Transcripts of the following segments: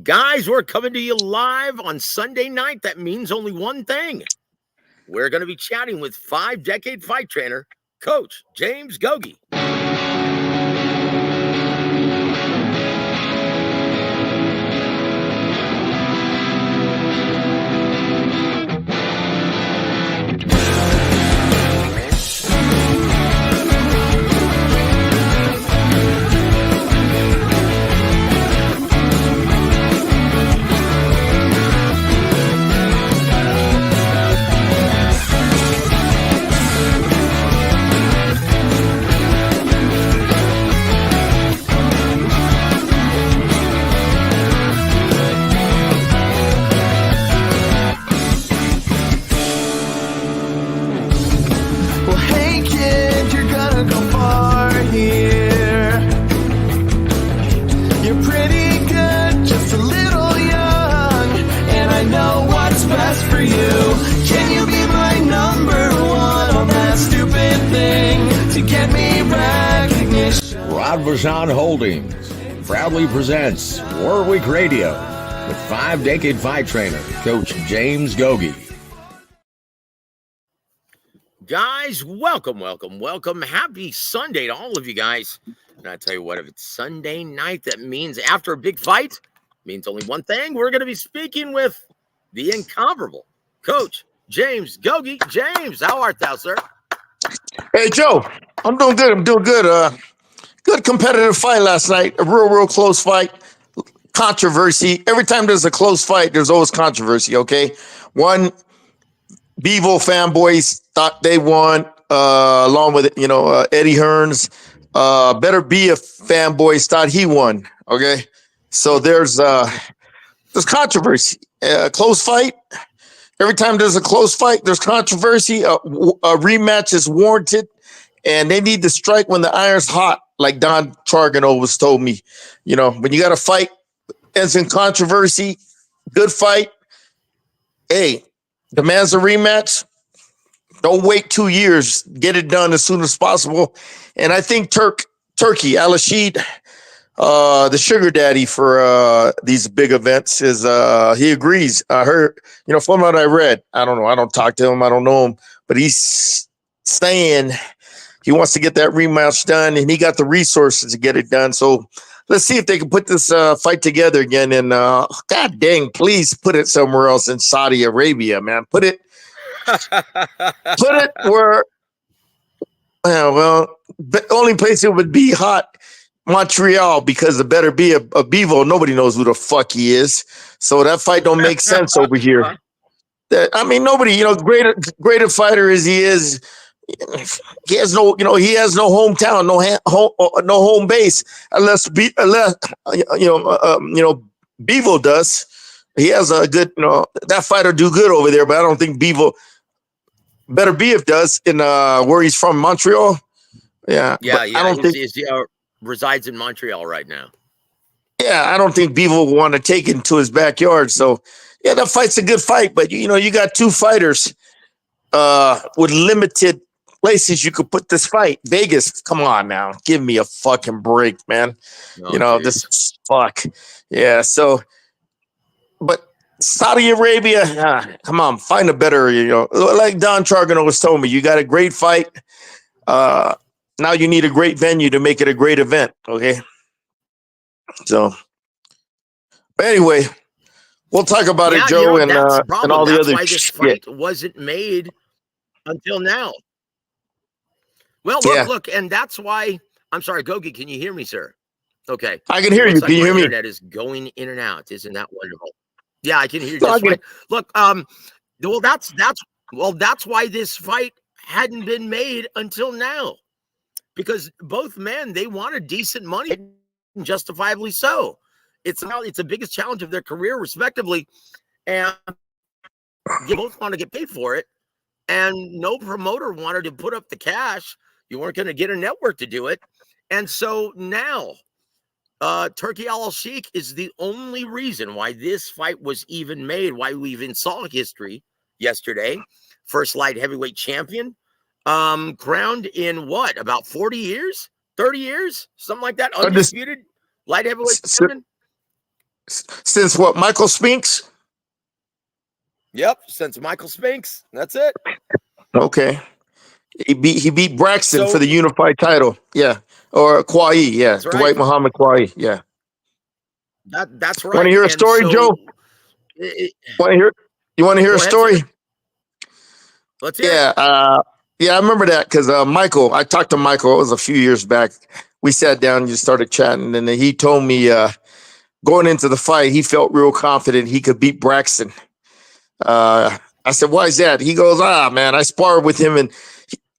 Guys, we're coming to you live on Sunday night. That means only one thing. We're going to be chatting with 5-decade fight trainer, Coach James Gogue. Holdings proudly presents Warwick Radio with 5-decade fight trainer, Coach James Gogue. Guys, welcome. Happy Sunday to all of you guys. And I tell you what, if it's Sunday night, that means after a big fight, means only one thing. We're going to be speaking with the incomparable Coach James Gogue. James, how art thou, sir? Hey, Joe. I'm doing good. Good competitive fight last night. A real close fight. Controversy. Every time there's a close fight, there's always controversy, okay? One, Bivol fanboys thought they won, along with, Eddie Hearns. Beterbiev fanboys thought he won, okay? So there's controversy. Close fight. Every time there's a close fight, there's controversy. A rematch is warranted, and they need to strike when the iron's hot. Like Don Chargano was told me, when you got a fight, ends in controversy, good fight. Hey, demands a rematch. Don't wait 2 years. Get it done as soon as possible. And I think Turkey, Al-Rashid, the sugar daddy for these big events, is he agrees. I heard, from what I read, I don't know. I don't talk to him. I don't know him, but he's saying he wants to get that rematch done, and he got the resources to get it done. So let's see if they can put this fight together again. And God dang, please put it somewhere else in Saudi Arabia, man. Put it where, the only place it would be hot, Montreal, because the Beterbiev-Bivol, nobody knows who the fuck he is. So that fight don't make sense over here. Nobody, greater fighter as he is, he has no hometown, no home base, unless Bivol does. He has a good, that fighter do good over there, but I don't think Beterbiev does in where he's from, Montreal. Yeah. I don't think he resides in Montreal right now. Yeah, I don't think Bivol will want to take it to his backyard. So yeah, that fight's a good fight, but you got two fighters with limited places you could put this fight. Vegas, come on now. Give me a fucking break, man. This fuck. Yeah, so, but Saudi Arabia, come on, find a better, like Don Chargano was telling me, you got a great fight. Now you need a great venue to make it a great event, okay? So, but anyway, we'll talk about it, Joe, and all the other shit. This fight wasn't made until now. Well, look, and that's why. I'm sorry, Gogue, can you hear me, sir? Okay, I can hear you. Can you hear me? Internet is going in and out. Isn't that wonderful? Yeah, I can hear you just fine. Look, that's why this fight hadn't been made until now, because both men, they wanted decent money, and justifiably so. It's the biggest challenge of their career, respectively, and you both want to get paid for it. And no promoter wanted to put up the cash. You weren't going to get a network to do it. And so now, Turkey Al-Sheikh is the only reason why this fight was even made, why we even saw history yesterday. First light heavyweight champion, crowned in what, about 40 years, 30 years, something like that, undisputed light heavyweight champion. Since what? Michael Spinks? Yep, since Michael Spinks. That's it. Okay. He beat Braxton for So the unified title. Yeah. Or Kwai, yeah. that's right. Dwight Muhammad Kwai. Yeah. That's Want to right. hear a And story, so, Joe? Want to hear? You want to hear go a ahead, sir. story? Let's hear it. Yeah. Yeah, I remember that because Michael, I talked to Michael, it was a few years back. We sat down and just started chatting, and then he told me going into the fight, he felt real confident he could beat Braxton. I said, "Why is that?" He goes, man, I sparred with him at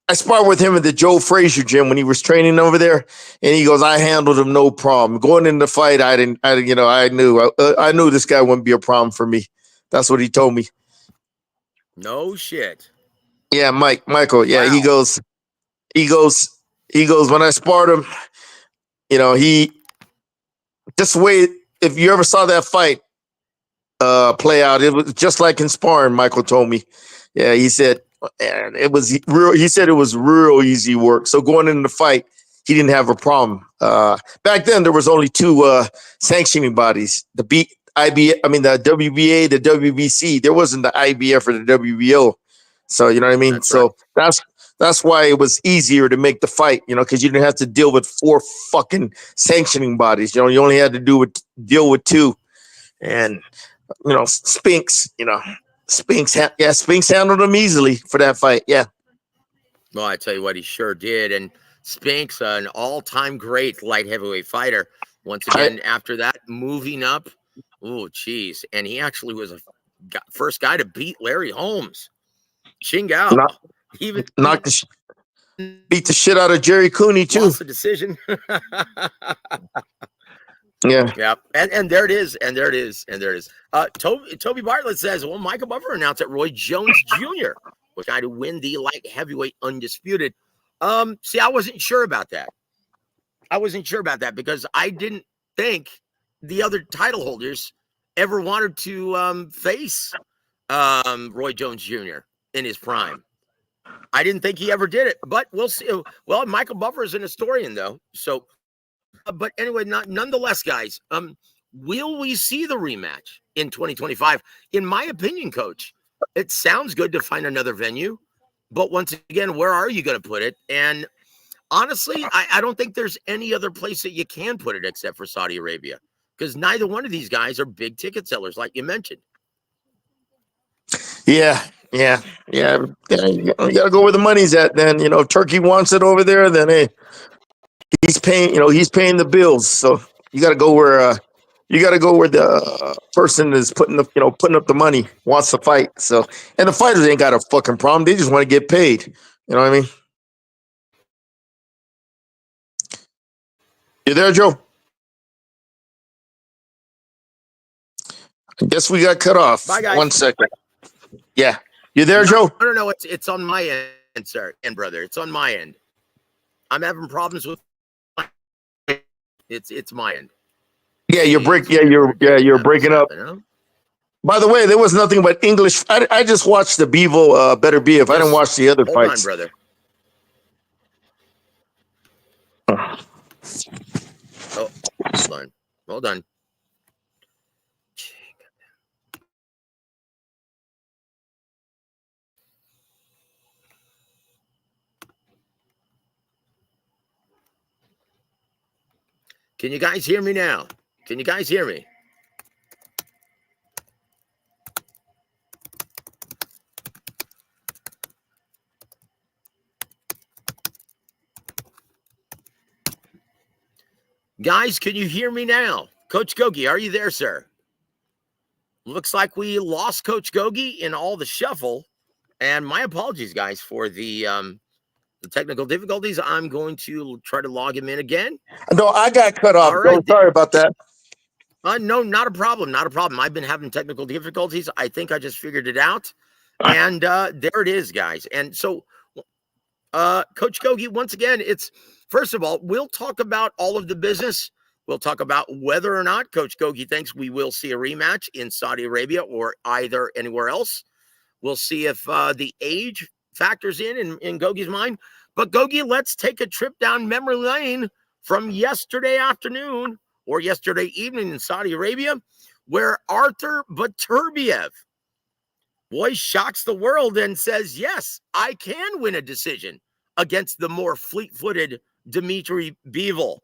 the Joe Frazier gym when he was training over there, and he goes, I handled him no problem. Going into the fight, I knew this guy wouldn't be a problem for me. That's what he told me. No shit. Yeah, Michael. Yeah, he Wow. goes, he goes, he goes. When I sparred him, he just wait. If you ever saw that fight play out, it was just like in sparring. Michael told me. Yeah, he said, and it was real. He said it was real easy work. So going into the fight, he didn't have a problem. Back then, there was only two sanctioning bodies: the WBA, the WBC. There wasn't the IBF or the WBO. So you know what I mean. That's right. So that's why it was easier to make the fight. Because you didn't have to deal with four fucking sanctioning bodies. You only had to deal with two, and Spinks. Spinks handled him easily for that fight. Yeah. Well, I tell you what, he sure did. And Spinks, an all-time great light heavyweight fighter. Once I, again, after that, moving up. Oh, geez. And he actually was a first guy to beat Larry Holmes. Chingao. knock, Even knocked beat the shit out of Jerry Cooney too. lost the decision. Yeah. Yeah, and there it is, and there it is, and there it is. Toby Bartlett says, well, Michael Buffer announced that Roy Jones Jr. was going to win the light heavyweight undisputed. See, I wasn't sure about that. Because I didn't think the other title holders ever wanted to face Roy Jones Jr. in his prime. I didn't think he ever did it, but we'll see. Well, Michael Buffer is an historian, though, so. But anyway, nonetheless, guys, will we see the rematch in 2025? In my opinion, Coach, it sounds good to find another venue, but once again, where are you going to put it? And honestly, I don't think there's any other place that you can put it except for Saudi Arabia, because neither one of these guys are big ticket sellers, like you mentioned. Yeah. You gotta go where the money's at. Then if Turkey wants it over there, then hey, he's paying. He's paying the bills. So you gotta go where the person is putting up the money wants to fight. So and the fighters ain't got a fucking problem. They just want to get paid. You know what I mean? You there, Joe? I guess we got cut off. Bye, guys. 1 second. Yeah. You there, Joe? No. It's on my end, sir, and brother. It's on my end. I'm having problems with. It's my end. Yeah, you're breaking up. Huh? By the way, there was nothing but English. I just watched the Bivol Beterbiev. I didn't watch the other fights. Hold on, brother. Oh, hold on. Can you guys hear me now? Can you guys hear me? Guys, can you hear me now? Coach Gogue, are you there, sir? Looks like we lost Coach Gogue in all the shuffle. And my apologies, guys, for the technical difficulties. I'm going to try to log him in again. No, I got cut off. All right. Sorry about that. No, not a problem. Not a problem. I've been having technical difficulties. I think I just figured it out. And there it is, guys. And so, Coach Gogue, once again, first of all, we'll talk about all of the business. We'll talk about whether or not Coach Gogue thinks we will see a rematch in Saudi Arabia or either anywhere else. We'll see if the age factors in Goge's mind. But Gogue, let's take a trip down memory lane from yesterday afternoon or yesterday evening in Saudi Arabia, where Arthur Beterbiev, boy, shocks the world and says, yes, I can win a decision against the more fleet-footed Beterbiev-Bivol.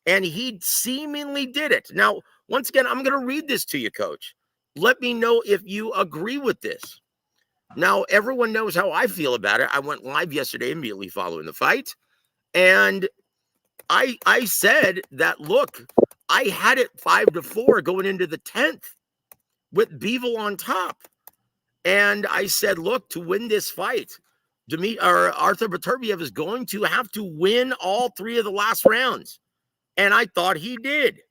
And he seemingly did it. Now, once again, I'm going to read this to you, Coach. Let me know if you agree with this. Now, everyone knows how I feel about it. I went live yesterday immediately following the fight. And I said that, look, I had it 5-4 going into the 10th with Bivol on top. And I said, look, to win this fight, Arthur Beterbiev is going to have to win all 3 of the last rounds. And I thought he did.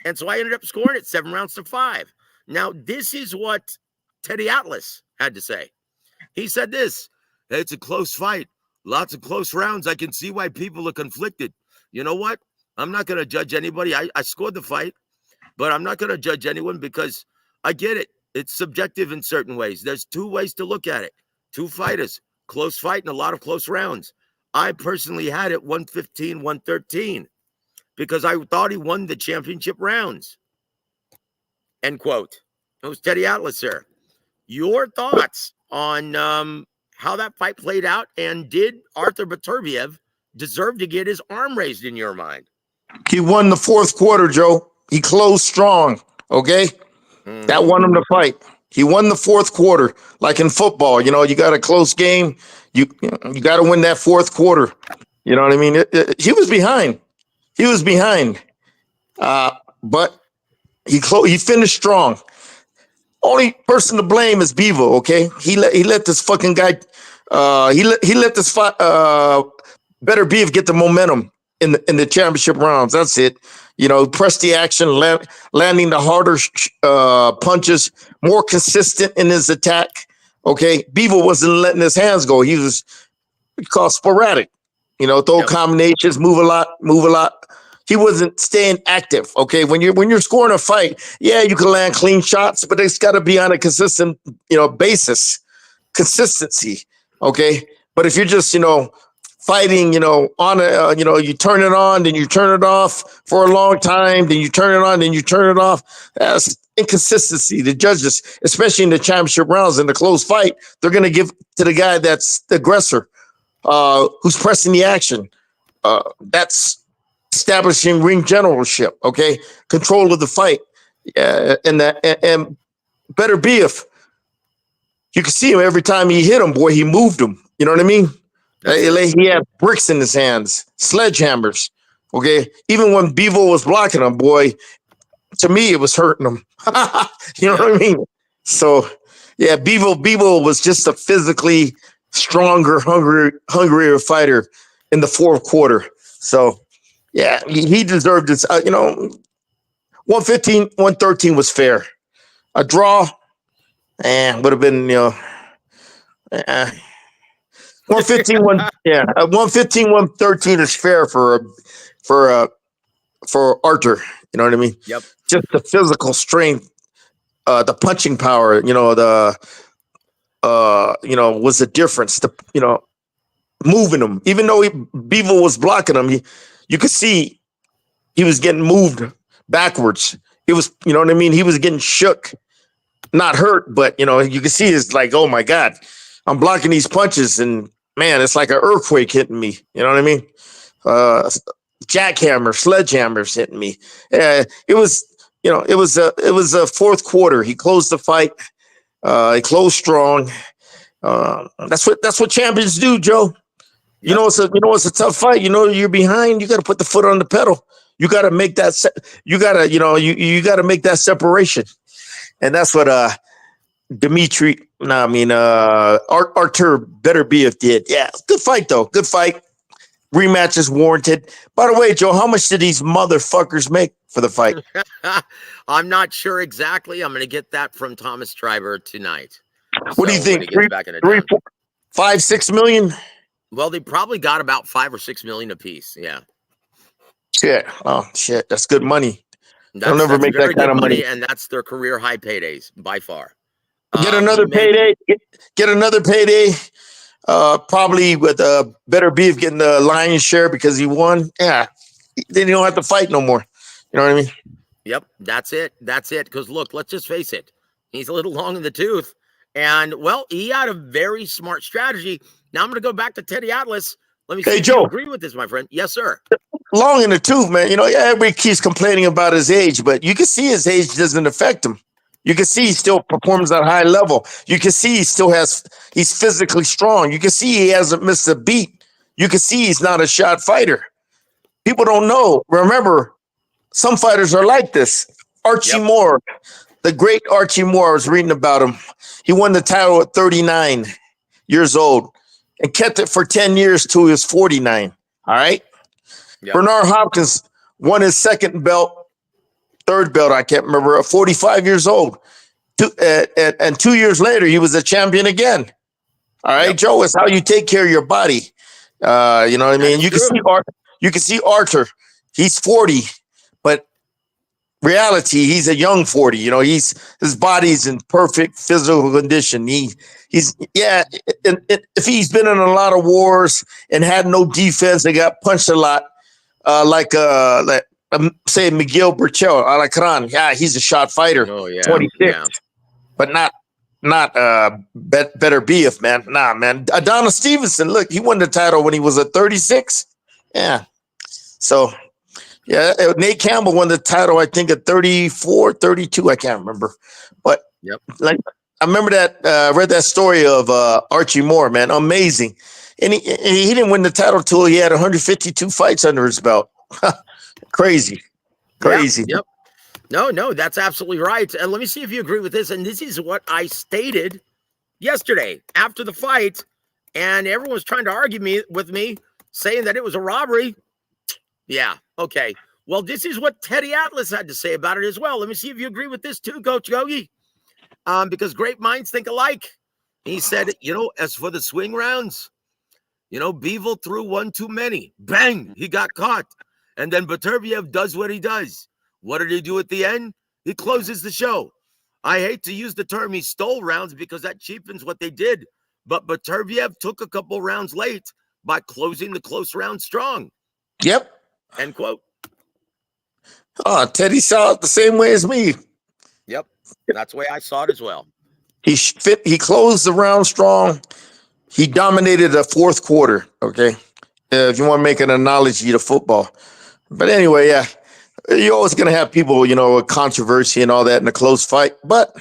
And so I ended up scoring it 7-5. Now, this is what Teddy Atlas had to say. He said this: it's a close fight. Lots of close rounds. I can see why people are conflicted. You know what? I'm not going to judge anybody. I scored the fight, but I'm not going to judge anyone because I get it. It's subjective in certain ways. There's 2 ways to look at it. 2 fighters, close fight and a lot of close rounds. I personally had it 115-113 because I thought he won the championship rounds. End quote. It was Teddy Atlas, sir. Your thoughts on how that fight played out, and did Arthur Beterbiev deserve to get his arm raised in your mind? He won the 4th quarter, Joe. He closed strong, okay? Mm-hmm. That won him the fight. He won the 4th quarter. Like in football, you know, you got a close game. You got to win that 4th quarter. You know what I mean? He was behind. He was behind. But he finished strong. Only person to blame is Bivol, okay? He let this fucking guy he let this Beterbiev get the momentum in the championship rounds. That's it. You know, press the action, landing the harder punches, more consistent in his attack. Okay, Bivol wasn't letting his hands go. He was called sporadic. You know, throw combinations, move a lot. He wasn't staying active. Okay, when you're scoring a fight, yeah, you can land clean shots, but it's got to be on a consistent, basis, consistency. Okay, but if you're just, fighting, on a, you turn it on, then you turn it off for a long time, then you turn it on, then you turn it off. That's inconsistency. The judges, especially in the championship rounds in the close fight, they're going to give to the guy that's the aggressor, who's pressing the action. That's establishing ring generalship, okay, control of the fight, and Beterbiev, you can see him every time he hit him, boy, he moved him. You know what I mean? He had bricks in his hands, sledgehammers. Okay, even when Bivol was blocking him, boy, to me it was hurting him. You know what I mean? So, yeah, Bivol was just a physically stronger, hungrier fighter in the 4th quarter. So. Yeah, he deserved this. 115-113 was fair. A draw, would have been, 115-113 is fair for Arthur. You know what I mean? Yep. Just the physical strength, the punching power. Was the difference. Moving him, even though Bivol was blocking him. You could see he was getting moved backwards. He was, you know what I mean? He was getting shook, not hurt, but, you could see it's like, oh, my God, I'm blocking these punches. And, man, it's like an earthquake hitting me. You know what I mean? Sledgehammers hitting me. It was a 4th quarter. He closed the fight. He closed strong. That's what champions do, Joe. You know, it's a tough fight. You're behind. You got to put the foot on the pedal. You got to make that. You got to, you got to make that separation, and that's what Arthur Beterbiev did. Yeah, good fight though. Good fight. Rematch is warranted. By the way, Joe, how much did these motherfuckers make for the fight? I'm not sure exactly. I'm going to get that from Thomas Schreiber tonight. What do you think? 3, 4, 5, 6 million? Well, they probably got about 5 or 6 million apiece. Yeah. Shit. Oh, shit. That's good money. They'll never make that kind of money. And that's their career high paydays by far. Get another payday. Get another payday. Probably with Beterbiev getting the lion's share because he won. Yeah. Then you don't have to fight no more. You know what I mean? Yep, that's it. That's it. Because look, let's just face it. He's a little long in the tooth. And, well, he had a very smart strategy. Now I'm going to go back to Teddy Atlas. Let me see Hey, if you Joe, agree with this, my friend. Yes, sir. long in the tooth, man. You know, everybody keeps complaining about his age, but you can see his age doesn't affect him. You can see he still performs at a high level. You can see he's physically strong. You can see he hasn't missed a beat. You can see he's not a shot fighter. People don't know. Remember, some fighters are like this. Archie Yep. Moore, the great Archie Moore, I was reading about him. He won the title at 39 years old and kept it for 10 years till he was 49. All right. Yep. Bernard Hopkins won his third belt, I can't remember, at 45 years old. And 2 years later, he was a champion again. All right, Yep. Joe, it's how you take care of your body. You know what I mean? That's true. You can see Arthur. He's 40, but reality, he's a young 40. You know, his body's in perfect physical condition. He's if he's been in a lot of wars and had no defense and got punched a lot, say Miguel Burchell, Alacran. Yeah, he's a shot fighter. Oh, yeah. 26, Yeah. but not Beterbiev, man. Nah, man. Adonis Stevenson, look, he won the title when he was at 36. Yeah. So, yeah, Nate Campbell won the title, I think, at 34, 32. I can't remember. But, Yep. like, I remember that, read that story of Archie Moore, man. Amazing. And he didn't win the title till he had 152 fights under his belt. Crazy. Yep. No, that's absolutely right. And let me see if you agree with this. And this is what I stated yesterday after the fight. And everyone was trying to argue with me, saying that it was a robbery. Yeah. Okay. Well, this is what Teddy Atlas had to say about it as well. Let me see if you agree with this too, Coach Gogue. Because great minds think alike. He said, as for the swing rounds, Bivol threw one too many. Bang! He got caught. And then Beterbiev does what he does. What did he do at the end? He closes the show. I hate to use the term he stole rounds because that cheapens what they did. But Beterbiev took a couple rounds late by closing the close round strong. Yep. End quote. Oh, Teddy saw it the same way as me. Yep. That's the way I saw it as well. He closed the round strong. He dominated the fourth quarter. Okay. If you want to make an analogy to football. But anyway, yeah, you're always going to have people, with controversy and all that in a close fight. But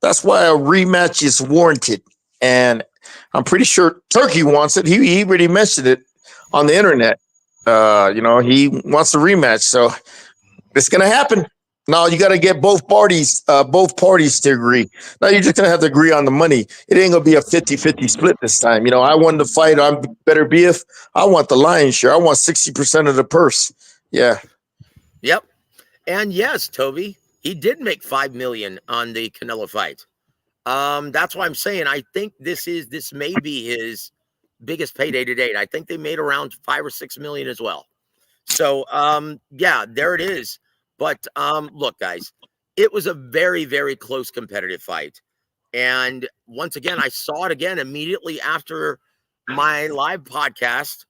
that's why a rematch is warranted. And I'm pretty sure Turkey wants it. He already mentioned it on the internet. He wants a rematch. So it's going to happen. Now you got to get both parties to agree. Now you're just going to have to agree on the money. It ain't going to be a 50-50 split this time. I won the fight. I'm Beterbiev. I want the lion's share. I want 60% of the purse. Yeah. Yep. And yes, Toby, he did make $5 million on the Canelo fight. That's why I'm saying I think this may be his biggest payday to date. I think they made around $5 or $6 million as well. So yeah, there it is. But look, guys, it was a very, very close competitive fight. And once again, I saw it again immediately after my live podcast.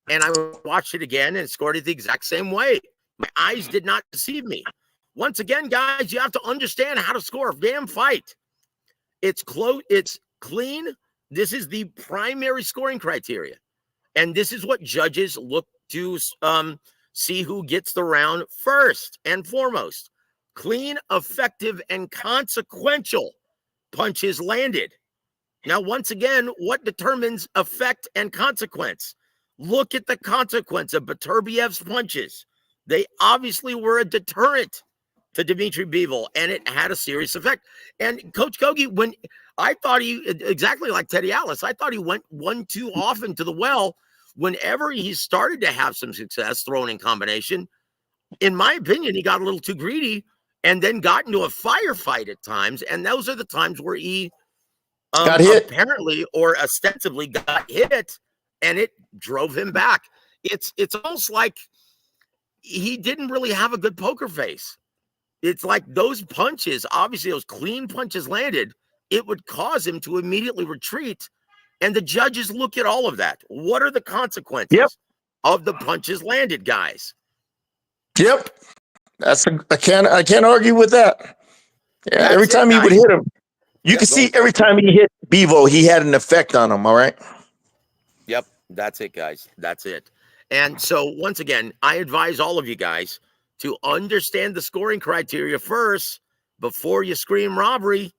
And I watched it again and scored it the exact same way. My eyes did not deceive me. Once again, guys, you have to understand how to score a damn fight. It's close. It's clean. This is the primary scoring criteria. And this is what judges look to see who gets the round first and foremost. Clean, effective, and consequential punches landed. Now, once again, what determines effect and consequence? Look at the consequence of Beterbiev's punches. They obviously were a deterrent to Beterbiev-Bivol, and it had a serious effect. And Coach Gogue, when I thought he, exactly like Teddy Atlas, I thought he went one too often to the well. Whenever he started to have some success throwing in combination, in my opinion, he got a little too greedy and then got into a firefight at times. And those are the times where he Got hit. Apparently or ostensibly got hit, and it drove him back. It's almost like he didn't really have a good poker face. It's like those punches, obviously those clean punches landed, it would cause him to immediately retreat. And the judges look at all of that. What are the consequences of the punches landed, guys? Yep. I can't argue with that. Yeah, every That's it, time he would guys. hit him, you Yep, could go see ahead. every time he hit Bivol, he had an effect on him. All right. Yep, that's it, guys. That's it. And so, once again, I advise all of you guys to understand the scoring criteria first before you scream robbery.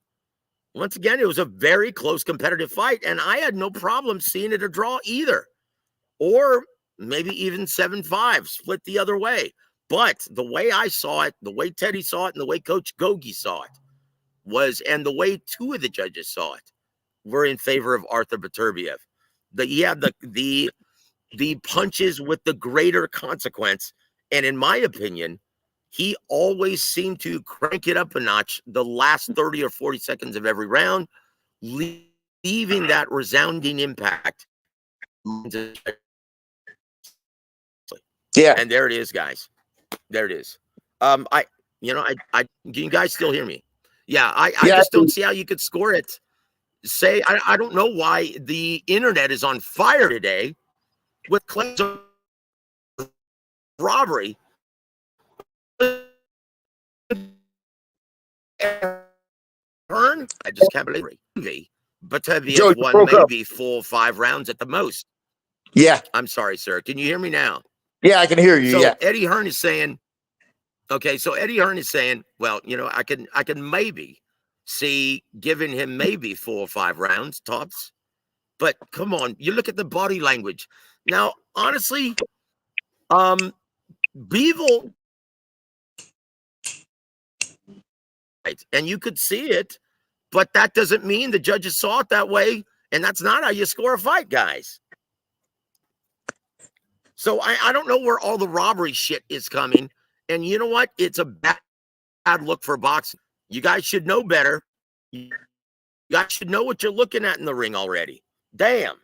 Once again, it was a very close competitive fight, and I had no problem seeing it a draw either, or maybe even 7-5, split the other way. But the way I saw it, the way Teddy saw it, and the way Coach Gogue saw it was, and the way two of the judges saw it, were in favor of Arthur Beterbiev. The punches with the greater consequence, and in my opinion, he always seemed to crank it up a notch the last 30 or 40 seconds of every round, leaving that resounding impact. Yeah. And there it is, guys. There it is. Can you guys still hear me? Yeah, I Yeah. just don't see how you could score it. I don't know why the internet is on fire today with claims of robbery. I just can't believe it. Joe, Beterbiev you won broke up. maybe 4 or 5 rounds at the most. Yeah. I'm sorry, sir. Can you hear me now? Yeah, I can hear you. So Yeah. Eddie Hearn is saying, okay, so Eddie Hearn is saying, well, I can maybe see giving him maybe 4 or 5 rounds tops. But come on, you look at the body language. Now, honestly, Bivol, and you could see it, but that doesn't mean the judges saw it that way, and that's not how you score a fight, guys. So I don't know where all the robbery shit is coming, and you know what? It's a bad look for boxing. You guys should know better. You guys should know what you're looking at in the ring already. Damn.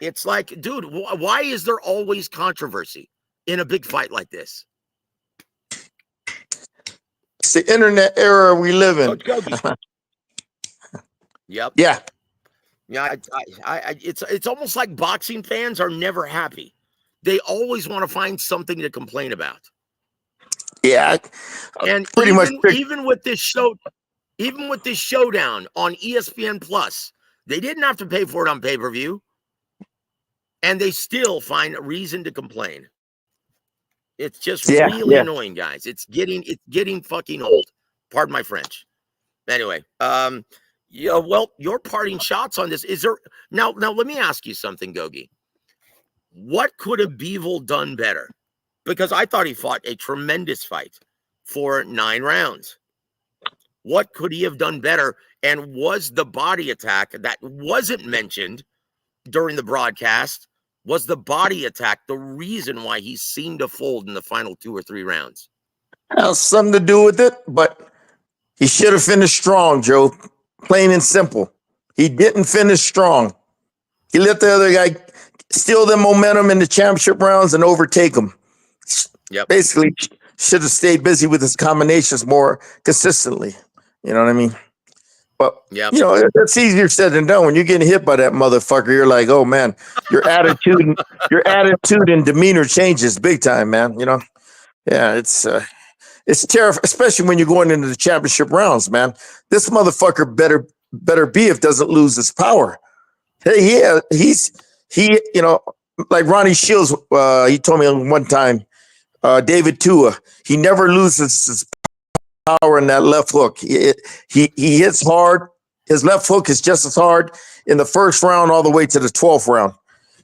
It's like, dude, why is there always controversy in a big fight like this? It's the internet era we live in. Coach Gogi. Yep. Yeah. Yeah. It's almost like boxing fans are never happy. They always want to find something to complain about. Yeah. And Pretty much. even with this showdown on ESPN Plus, they didn't have to pay for it on pay-per-view, and they still find a reason to complain. It's just really annoying, guys. It's getting fucking old. Pardon my French. Anyway, well, your parting shots on this. Is there now let me ask you something, Gogi. What could have Bivol done better? Because I thought he fought a tremendous fight for 9 rounds. What could he have done better? And was the body attack that wasn't mentioned during the broadcast, was the body attack the reason why he seemed to fold in the final 2 or 3 rounds? Has something to do with it, but he should have finished strong, Joe. Plain and simple. He didn't finish strong. He let the other guy steal the momentum in the championship rounds and overtake him. Yep. Basically, should have stayed busy with his combinations more consistently. You know what I mean? But, that's easier said than done. When you're getting hit by that motherfucker, you're like, oh, man, your attitude and demeanor changes big time, man. Yeah, it's terrifying, especially when you're going into the championship rounds, man. This motherfucker better be if doesn't lose his power. Hey, yeah, he like Ronnie Shields, he told me one time, David Tua, he never loses his power in that left hook. He hits hard. His left hook is just as hard in the first round all the way to the 12th round.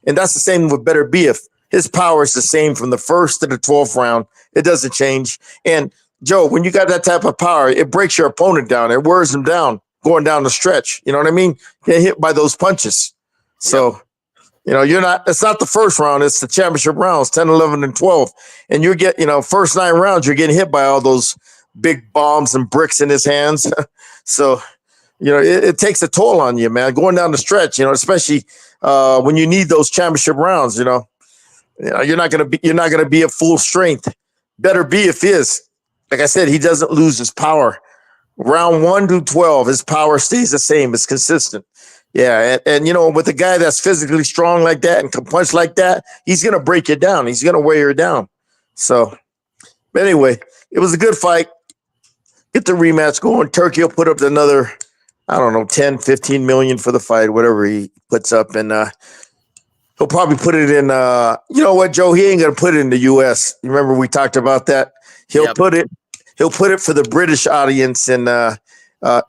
And that's the same with Beterbiev. His power is the same from the first to the 12th round. It doesn't change. And Joe, when you got that type of power, it breaks your opponent down. It wears him down going down the stretch. You know what I mean? Get hit by those punches. So, it's not the first round. It's the championship rounds, 10, 11, and 12. And you get, first 9 rounds, you're getting hit by all those big bombs and bricks in his hands. So, it takes a toll on you, man, going down the stretch, especially when you need those championship rounds, you're not going to be at full strength. Beterbiev is, like I said, he doesn't lose his power. Round 1 to 12, his power stays the same. It's consistent. Yeah. And with a guy that's physically strong like that and can punch like that, he's going to break you down. He's going to wear you down. So, But anyway, it was a good fight. Get the rematch going. Turkey will put up another, I don't know, 10, 15 million for the fight, whatever he puts up. And he'll probably put it in, you know what, Joe? He ain't going to put it in the U.S. You remember we talked about that? He'll put it for the British audience in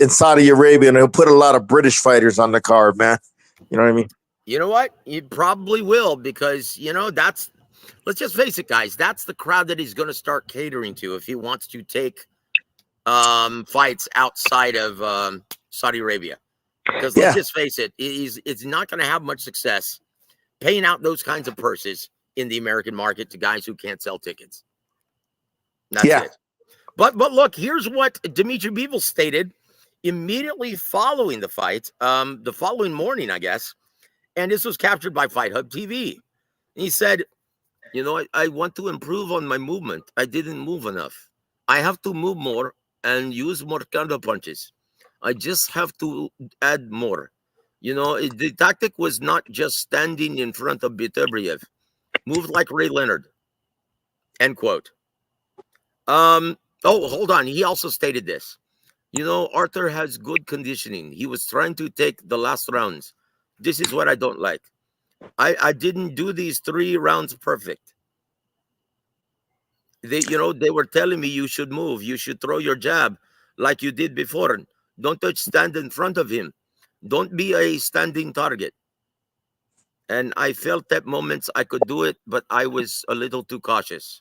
Saudi Arabia, and he'll put a lot of British fighters on the card, man. You know what I mean? You know what? He probably will because, let's just face it, guys. That's the crowd that he's going to start catering to if he wants to take fights outside of Saudi Arabia. Because let's just face it, it's not going to have much success paying out those kinds of purses in the American market to guys who can't sell tickets. That's it. But look, here's what Beterbiev-Bivol stated immediately following the fight, the following morning, I guess. And this was captured by Fight Hub TV. And he said, I want to improve on my movement. I didn't move enough. I have to move more and use more counter punches. I just have to add more. The tactic was not just standing in front of Beterbiev. Moved like Ray Leonard. End quote. Oh, hold on. He also stated this. Arthur has good conditioning. He was trying to take the last rounds. This is what I don't like. I didn't do these 3 rounds perfect. They were telling me you should move. You should throw your jab like you did before. Don't stand in front of him. Don't be a standing target. And I felt at moments I could do it, but I was a little too cautious.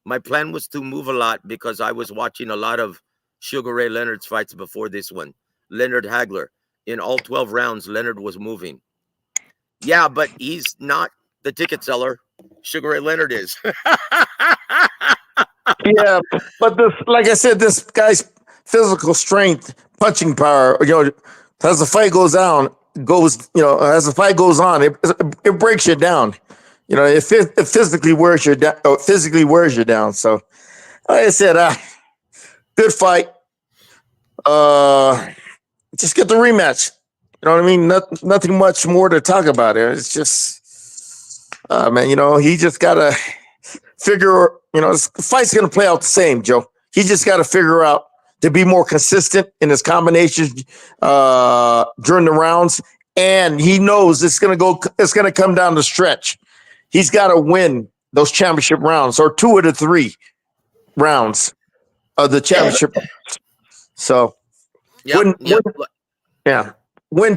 My plan was to move a lot because I was watching a lot of Sugar Ray Leonard's fights before this one. Leonard Hagler. In all 12 rounds, Leonard was moving. Yeah, but he's not the ticket seller. Sugar Ray Leonard is. Yeah, but like I said, this guy's physical strength, punching power, as the fight goes on, it breaks you down. It physically wears you down. So, like I said, good fight. Just get the rematch. You know what I mean? Nothing much more to talk about here. It's just, man, he just got to figure, the fight's going to play out the same, Joe. He just got to figure out to be more consistent in his combinations during the rounds. And he knows it's going to come down the stretch. He's got to win those championship rounds or 2 of the 3 rounds of the championship. So, win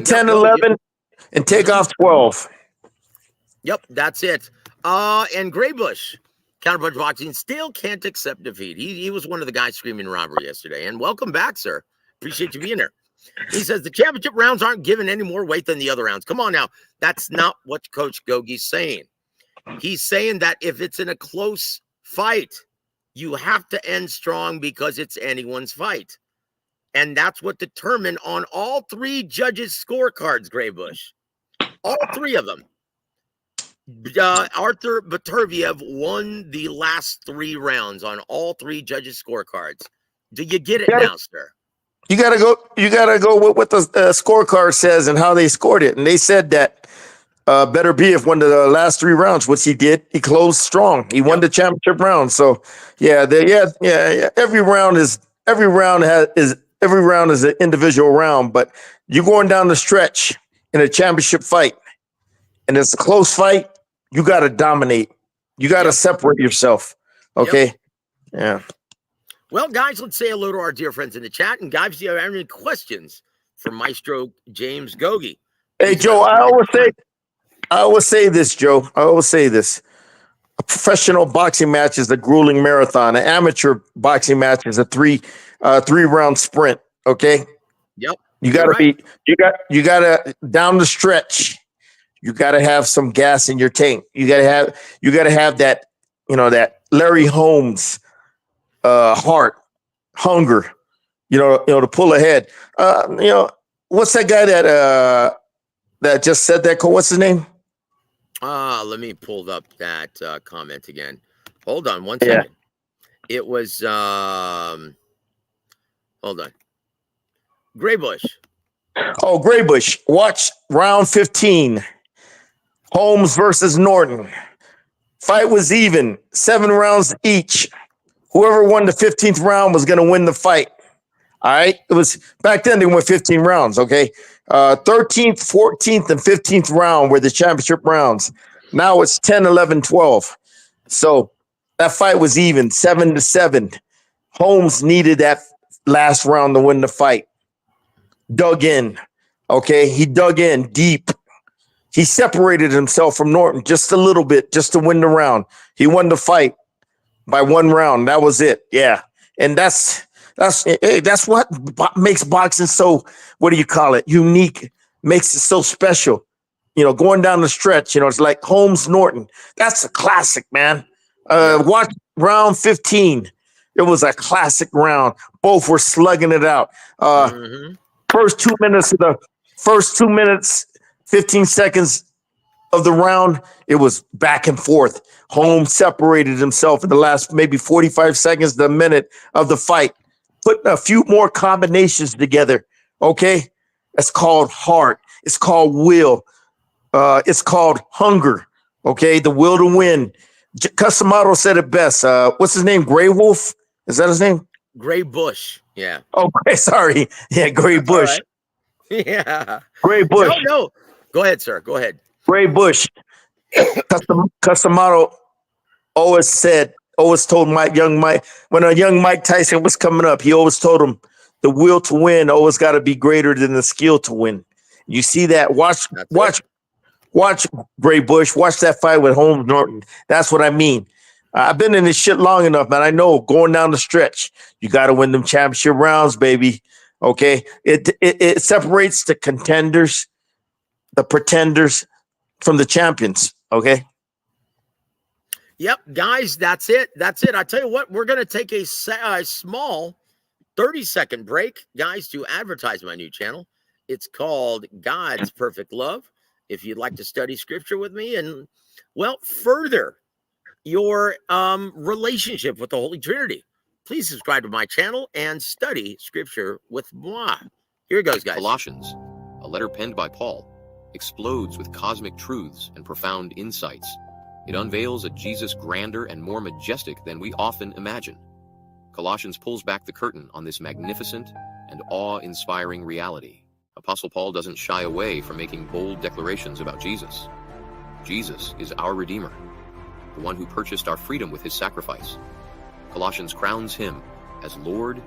10, 11, and take off 12. Yep, that's it. And Graybush, Counterpunch Boxing, still can't accept defeat. He was one of the guys screaming robbery yesterday. And welcome back, sir. Appreciate you being here. He says the championship rounds aren't given any more weight than the other rounds. Come on now. That's not what Coach Gogue's saying. He's saying that if it's in a close fight, you have to end strong because it's anyone's fight. And that's what determined on all 3 judges' scorecards, Graybush. All 3 of them. Arthur Beterbiev won the last 3 rounds on all 3 judges' scorecards. Do you get it now, sir? You gotta go with what the scorecard says and how they scored it. And they said that Beterbiev won the last 3 rounds, which he did. He closed strong. He won the championship round. So every round is an individual round, but you're going down the stretch in a championship fight, and it's a close fight. You got to dominate. You got to separate yourself. Okay. Yeah. Well, guys, let's say hello to our dear friends in the chat. And guys, if you have any questions for Maestro James Gogue. Hey, Joe, I always say this, Joe. I always say this. A professional boxing match is a grueling marathon. An amateur boxing match is a 3-round sprint. Okay. Yep. You gotta down the stretch. You gotta have some gas in your tank. You gotta have that, that Larry Holmes heart, hunger, to pull ahead. What's that guy that just said that? What's his name? Let me pull up that comment again. Hold on one second. It was hold on. Graybush. Oh, Graybush. Watch round 15. Holmes versus Norton. Fight was even. 7 rounds each. Whoever won the 15th round was going to win the fight. All right. It was back then they went 15 rounds. Okay. 13th, 14th, and 15th round were the championship rounds. Now it's 10, 11, 12. So that fight was even 7-7. Holmes needed that last round to win the fight. Dug in. Okay. He dug in deep. He separated himself from Norton just a little bit just to win the round. He won the fight by 1 round. That was it. Yeah. And that's what makes boxing so, what do you call it? Unique, makes it so special. Going down the stretch, it's like Holmes Norton. That's a classic, man. Watch round 15. It was a classic round. Both were slugging it out. First 2 minutes, 15 seconds of the round, it was back and forth. Holmes separated himself in the last maybe 45 seconds to a minute of the fight. Putting a few more combinations together. Okay. That's called heart. It's called will. It's called hunger. Okay. The will to win. Customato said it best. What's his name? Gray Wolf? Is that his name? Gray Bush. Yeah. Oh, sorry. Yeah. Gray Bush. Right. Yeah. Gray Bush. No. Go ahead, sir. Go ahead. Gray Bush. Customato always told young Mike, when a young Mike Tyson was coming up, he always told him the will to win always got to be greater than the skill to win. You see that? Watch Gray Bush. Watch that fight with Holmes Norton. That's what I mean. I've been in this shit long enough, man. I know going down the stretch, you got to win them championship rounds, baby. Okay. It separates the contenders, the pretenders from the champions. Okay. Yep, guys, that's it. I tell you what, we're going to take a small 30-second break, guys, to advertise my new channel. It's called God's Perfect Love. If you'd like to study scripture with me and, further your relationship with the Holy Trinity, please subscribe to my channel and study scripture with moi. Here it goes, guys. Colossians, a letter penned by Paul, explodes with cosmic truths and profound insights. It unveils a Jesus grander and more majestic than we often imagine. Colossians pulls back the curtain on this magnificent and awe-inspiring reality. Apostle Paul doesn't shy away from making bold declarations about Jesus. Jesus is our Redeemer, the one who purchased our freedom with his sacrifice. Colossians crowns him as Lord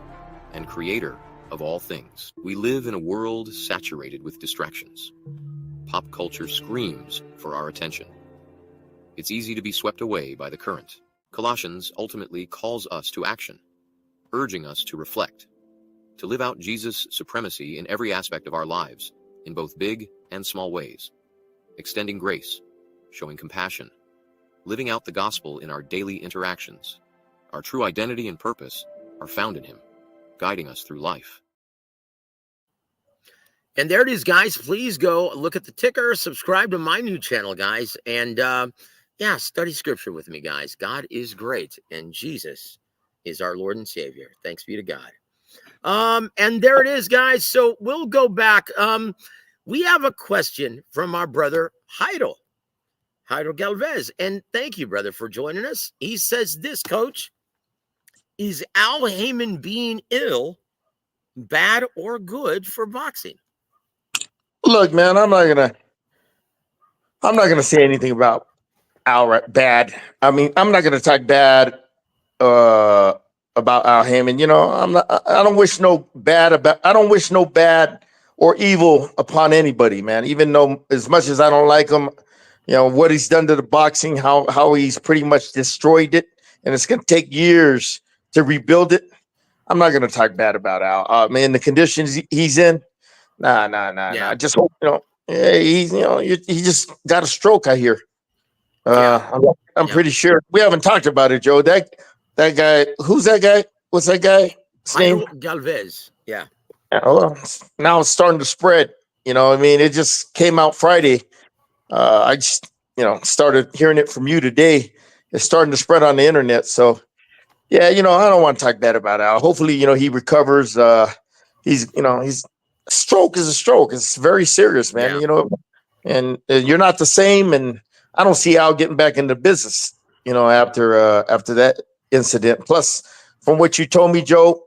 and Creator of all things. We live in a world saturated with distractions. Pop culture screams for our attention. It's easy to be swept away by the current. Colossians ultimately calls us to action, urging us to reflect, to live out Jesus' supremacy in every aspect of our lives, in both big and small ways, extending grace, showing compassion, living out the gospel in our daily interactions. Our true identity and purpose are found in him, guiding us through life. And there it is, guys. Please go look at the ticker, subscribe to my new channel, guys, and study scripture with me, guys. God is great, and Jesus is our Lord and Savior. Thanks be to God. And there it is, guys. So we'll go back. We have a question from our brother Heido Galvez, and thank you, brother, for joining us. He says this, Coach, is Al Haymon being ill bad or good for boxing? Look, man, I'm not gonna say anything about Al bad. I mean, I'm not gonna talk bad about Al Haymon. I don't wish no bad or evil upon anybody, man. Even though as much as I don't like him, what he's done to the boxing, how he's pretty much destroyed it, and it's gonna take years to rebuild it. I'm not gonna talk bad about Al. Man, the conditions he's in. Nah. I just hope he just got a stroke. I hear. I'm pretty sure we haven't talked about it, Joe. That guy. Who's that guy? What's that guy? Name? Galvez. Yeah. Well, now it's starting to spread. It just came out Friday. I just started hearing it from you today. It's starting to spread on the internet. So yeah, I don't want to talk bad about Al. Hopefully, he recovers. He's stroke is a stroke. It's very serious, man. Yeah. And you're not the same. And I don't see Al getting back into business, after that incident. Plus, from what you told me, Joe,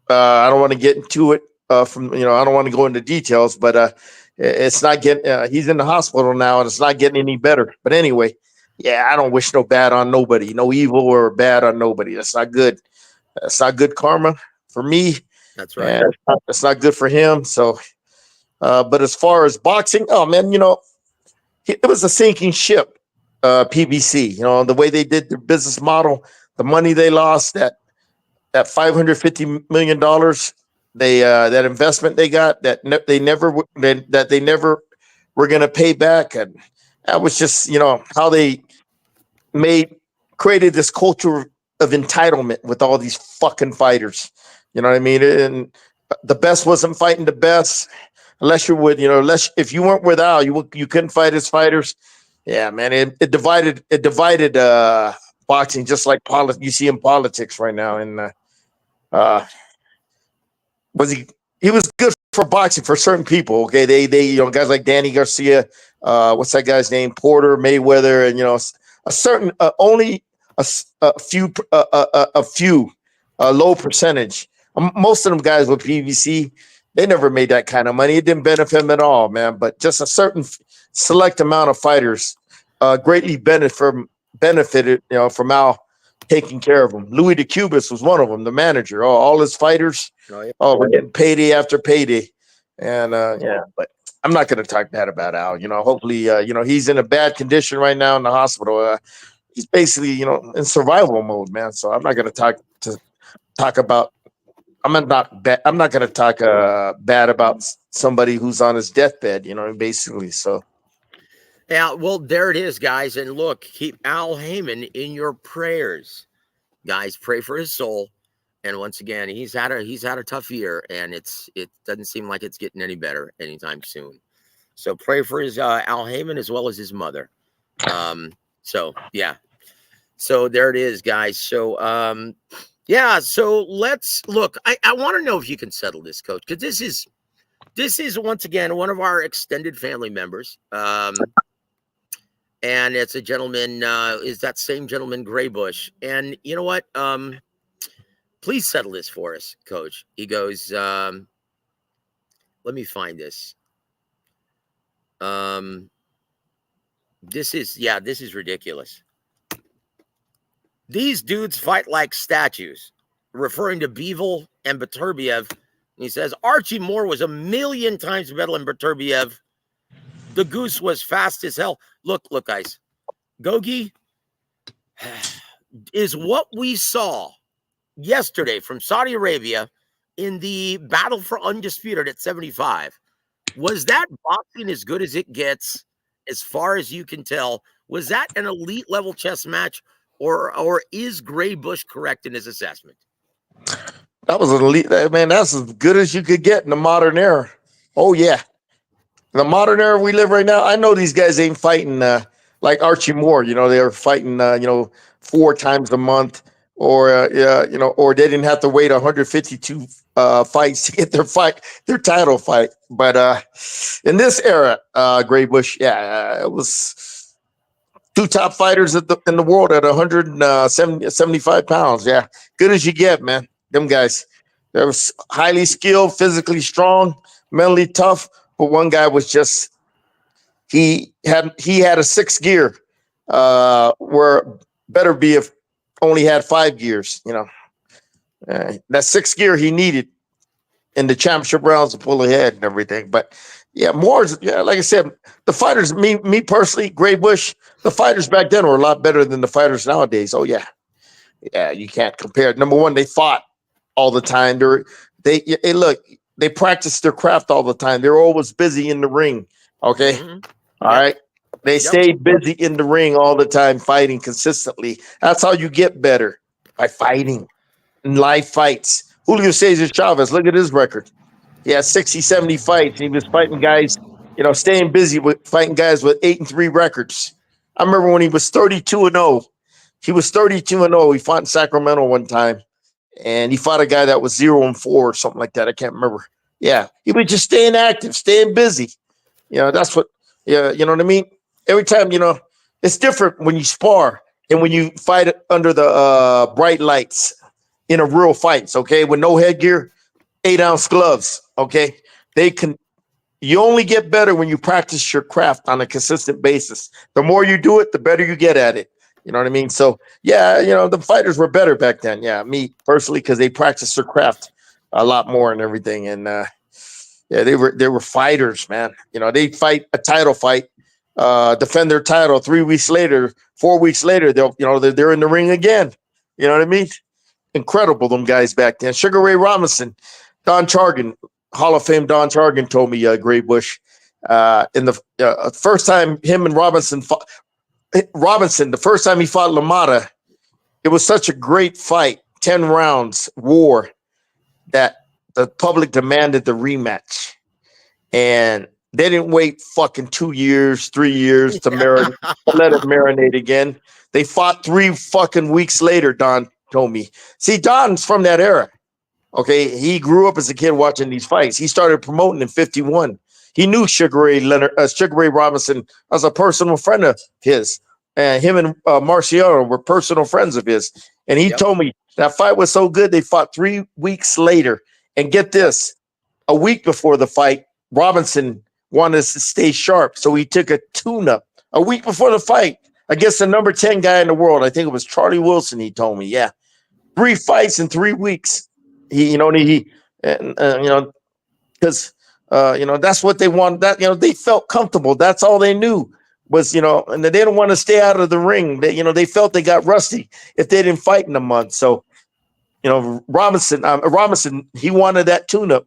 I don't want to get into it. I don't want to go into details, but it's not getting. He's in the hospital now, and it's not getting any better. But anyway, yeah, I don't wish no bad on nobody, no evil or bad on nobody. That's not good. That's not good karma for me. That's right. And it's not good for him. So, but as far as boxing, oh man, it was a sinking ship. PBC, the way they did their business model, the money they lost, that $550 million, that investment they got, they never were going to pay back, and that was just how they created this culture of entitlement with all these fucking fighters. You know what I mean? And the best wasn't fighting the best unless you're with, if you weren't with Al, you couldn't fight his fighters. Yeah, man, it divided boxing, just like you see in politics right now. And he was good for boxing for certain people. Okay, they guys like Danny Garcia, what's that guy's name, Porter, Mayweather, and a certain only a few low percentage. Most of them guys with PVC, they never made that kind of money. It didn't benefit them at all, man. But just a certain select amount of fighters greatly benefited, from Al taking care of them. Louis de Cubas was one of them, the manager. All his fighters, we're getting payday after payday. And but I'm not going to talk bad about Al. Hopefully, he's in a bad condition right now in the hospital. He's basically, in survival mode, man. So I'm not going to talk about. I'm not going to talk bad about somebody who's on his deathbed. Basically. So. Yeah, well, there it is, guys. And look, keep Al Haymon in your prayers, guys. Pray for his soul. And once again, he's had a tough year, and it doesn't seem like it's getting any better anytime soon. So pray for his Al Haymon as well as his mother. So yeah. So there it is, guys. So yeah. So let's look. I want to know if you can settle this, Coach, because this is once again one of our extended family members. And it's a gentleman, is that same gentleman, Graybush. And you know what? Please settle this for us, Coach. He goes, let me find this. This is ridiculous. These dudes fight like statues, referring to Bivol and Beterbiev. And he says, Archie Moore was 1,000,000 times better than Beterbiev. The goose was fast as hell. Look, guys. Gogue is what we saw yesterday from Saudi Arabia in the battle for undisputed at 75. Was that boxing as good as it gets, as far as you can tell? Was that an elite level chess match, or is Graybush correct in his assessment? That was an elite, man. That's as good as you could get in the modern era. Oh yeah. The modern era we live right now, I know these guys ain't fighting like Archie Moore. They were fighting 4 times a month, or or they didn't have to wait 152 fights to get their title fight. But in this era, Graybush, it was 2 top fighters in the world at 175 pounds. Yeah, good as you get, man. Them guys, they were highly skilled, physically strong, mentally tough. But one guy was just he had a 6th gear, where Beterbiev only had 5 gears. That 6th gear he needed in the championship rounds to pull ahead and everything. But yeah, Moore's, like I said, the fighters, me personally, Graybush, the fighters back then were a lot better than the fighters nowadays. Oh yeah, you can't compare. Number one, they fought all the time. They practiced their craft all the time. They're always busy in the ring. Okay. Mm-hmm. All right. They stayed busy in the ring all the time, fighting consistently. That's how you get better, by fighting in live fights. Julio Cesar Chavez, look at his record. He had 60, 70 fights. He was fighting guys, staying busy with fighting guys with 8-3 records. I remember when he was 32-0. He was 32-0. He fought in Sacramento one time. And he fought a guy that was 0-4 or something like that. I can't remember. Yeah, he was just staying active, staying busy. That's what. Yeah, you know what I mean. Every time, it's different when you spar and when you fight under the bright lights. in a real fights, okay, with no headgear, 8-ounce gloves, okay? You only get better when you practice your craft on a consistent basis. The more you do it, the better you get at it. You know what I mean? So, yeah, the fighters were better back then. Yeah, me personally, because they practiced their craft a lot more and everything. And yeah, they were fighters, man. They'd fight a title fight, defend their title 3 weeks later, 4 weeks later, they're in the ring again. You know what I mean? Incredible, them guys back then. Sugar Ray Robinson, Don Chargan, Hall of Fame Don Chargan told me, Gray Bush, in the first time him and Robinson, the first time he fought LaMotta, it was such a great fight, 10 rounds, war, that the public demanded the rematch. And they didn't wait fucking 2 years, 3 years to let it marinate again. They fought 3 fucking weeks later, Don told me. See, Don's from that era. Okay, he grew up as a kid watching these fights. He started promoting in 51. He knew Sugar Ray Robinson as a personal friend of his. Him and Marciano were personal friends of his. And he told me that fight was so good, they fought 3 weeks later. And get this, a week before the fight, Robinson wanted to stay sharp, so he took a tune-up a week before the fight against the number 10 guy in the world. I think it was Charlie Wilson, he told me. Yeah. 3 fights in 3 weeks. Because that's what they wanted. That they felt comfortable. That's all they knew was and they didn't want to stay out of the ring. They felt they got rusty if they didn't fight in a month. So Robinson he wanted that tune-up,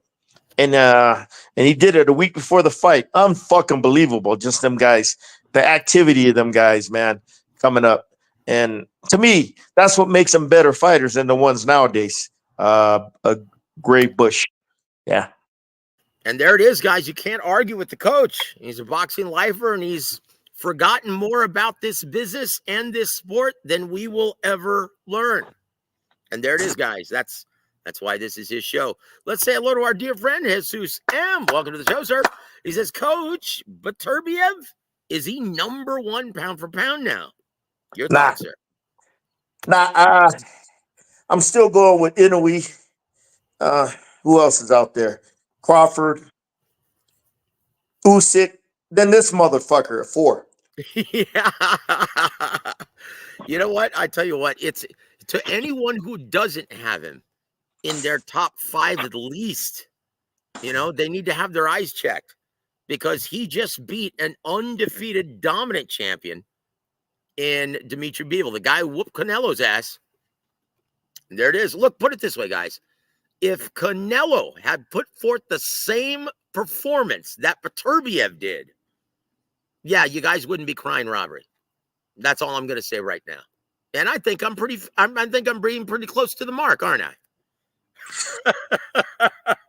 and he did it a week before the fight. Unfucking believable. Just them guys, the activity of them guys, man, coming up. And to me, that's what makes them better fighters than the ones nowadays. A Gray Bush. Yeah. And there it is, guys. You can't argue with the coach. He's a boxing lifer, and he's forgotten more about this business and this sport than we will ever learn. And there it is, guys. That's why this is his show. Let's say hello to our dear friend, Jesus M. Welcome to the show, sir. He says, Coach, Beterbiev, is he number 1 pound for pound now? Your thoughts, sir? I'm still going with Inoue. Who else is out there? Crawford, Usyk, then this motherfucker at 4. Yeah. You know what? I tell you what, it's to anyone who doesn't have him in their top 5 at least, they need to have their eyes checked, because he just beat an undefeated dominant champion in Beterbiev-Bivol, the guy who whooped Canelo's ass. And there it is. Look, put it this way, guys. If Canelo had put forth the same performance that Beterbiev did, yeah, you guys wouldn't be crying robbery. That's all I'm going to say right now. And I think I'm being pretty close to the mark, aren't I?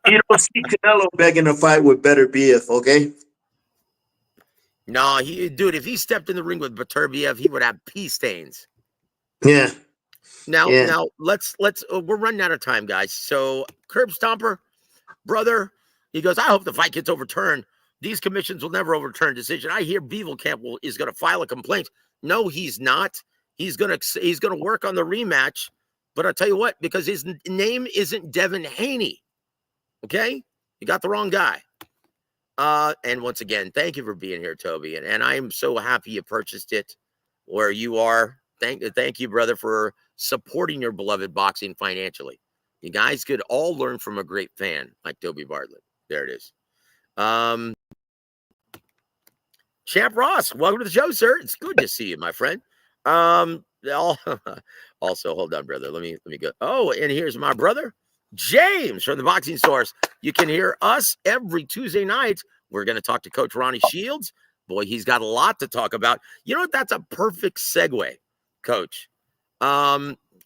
You don't see Canelo begging to fight with Beterbiev, okay? No, dude, if he stepped in the ring with Beterbiev, he would have pee stains. Yeah. Now let's we're running out of time, guys. So Curb Stomper, brother, he goes, I hope the fight gets overturned. These commissions will never overturn decision. I hear Bivol Camp is going to file a complaint. No, he's not. He's going to work on the rematch. But I'll tell you what, because his name isn't Devin Haney. Okay? You got the wrong guy. And once again, thank you for being here, Toby. And I am so happy you purchased it where you are. Thank you, brother, for supporting your beloved boxing financially. You guys could all learn from a great fan like Toby Bartlett. There it is. Champ Ross, welcome to the show, sir. It's good to see you, my friend. Also, hold on, brother. Let me go. Oh, and here's my brother, James from the Boxing Source. You can hear us every Tuesday night. We're going to talk to Coach Ronnie Shields. Boy, he's got a lot to talk about. You know what? That's a perfect segue, Coach,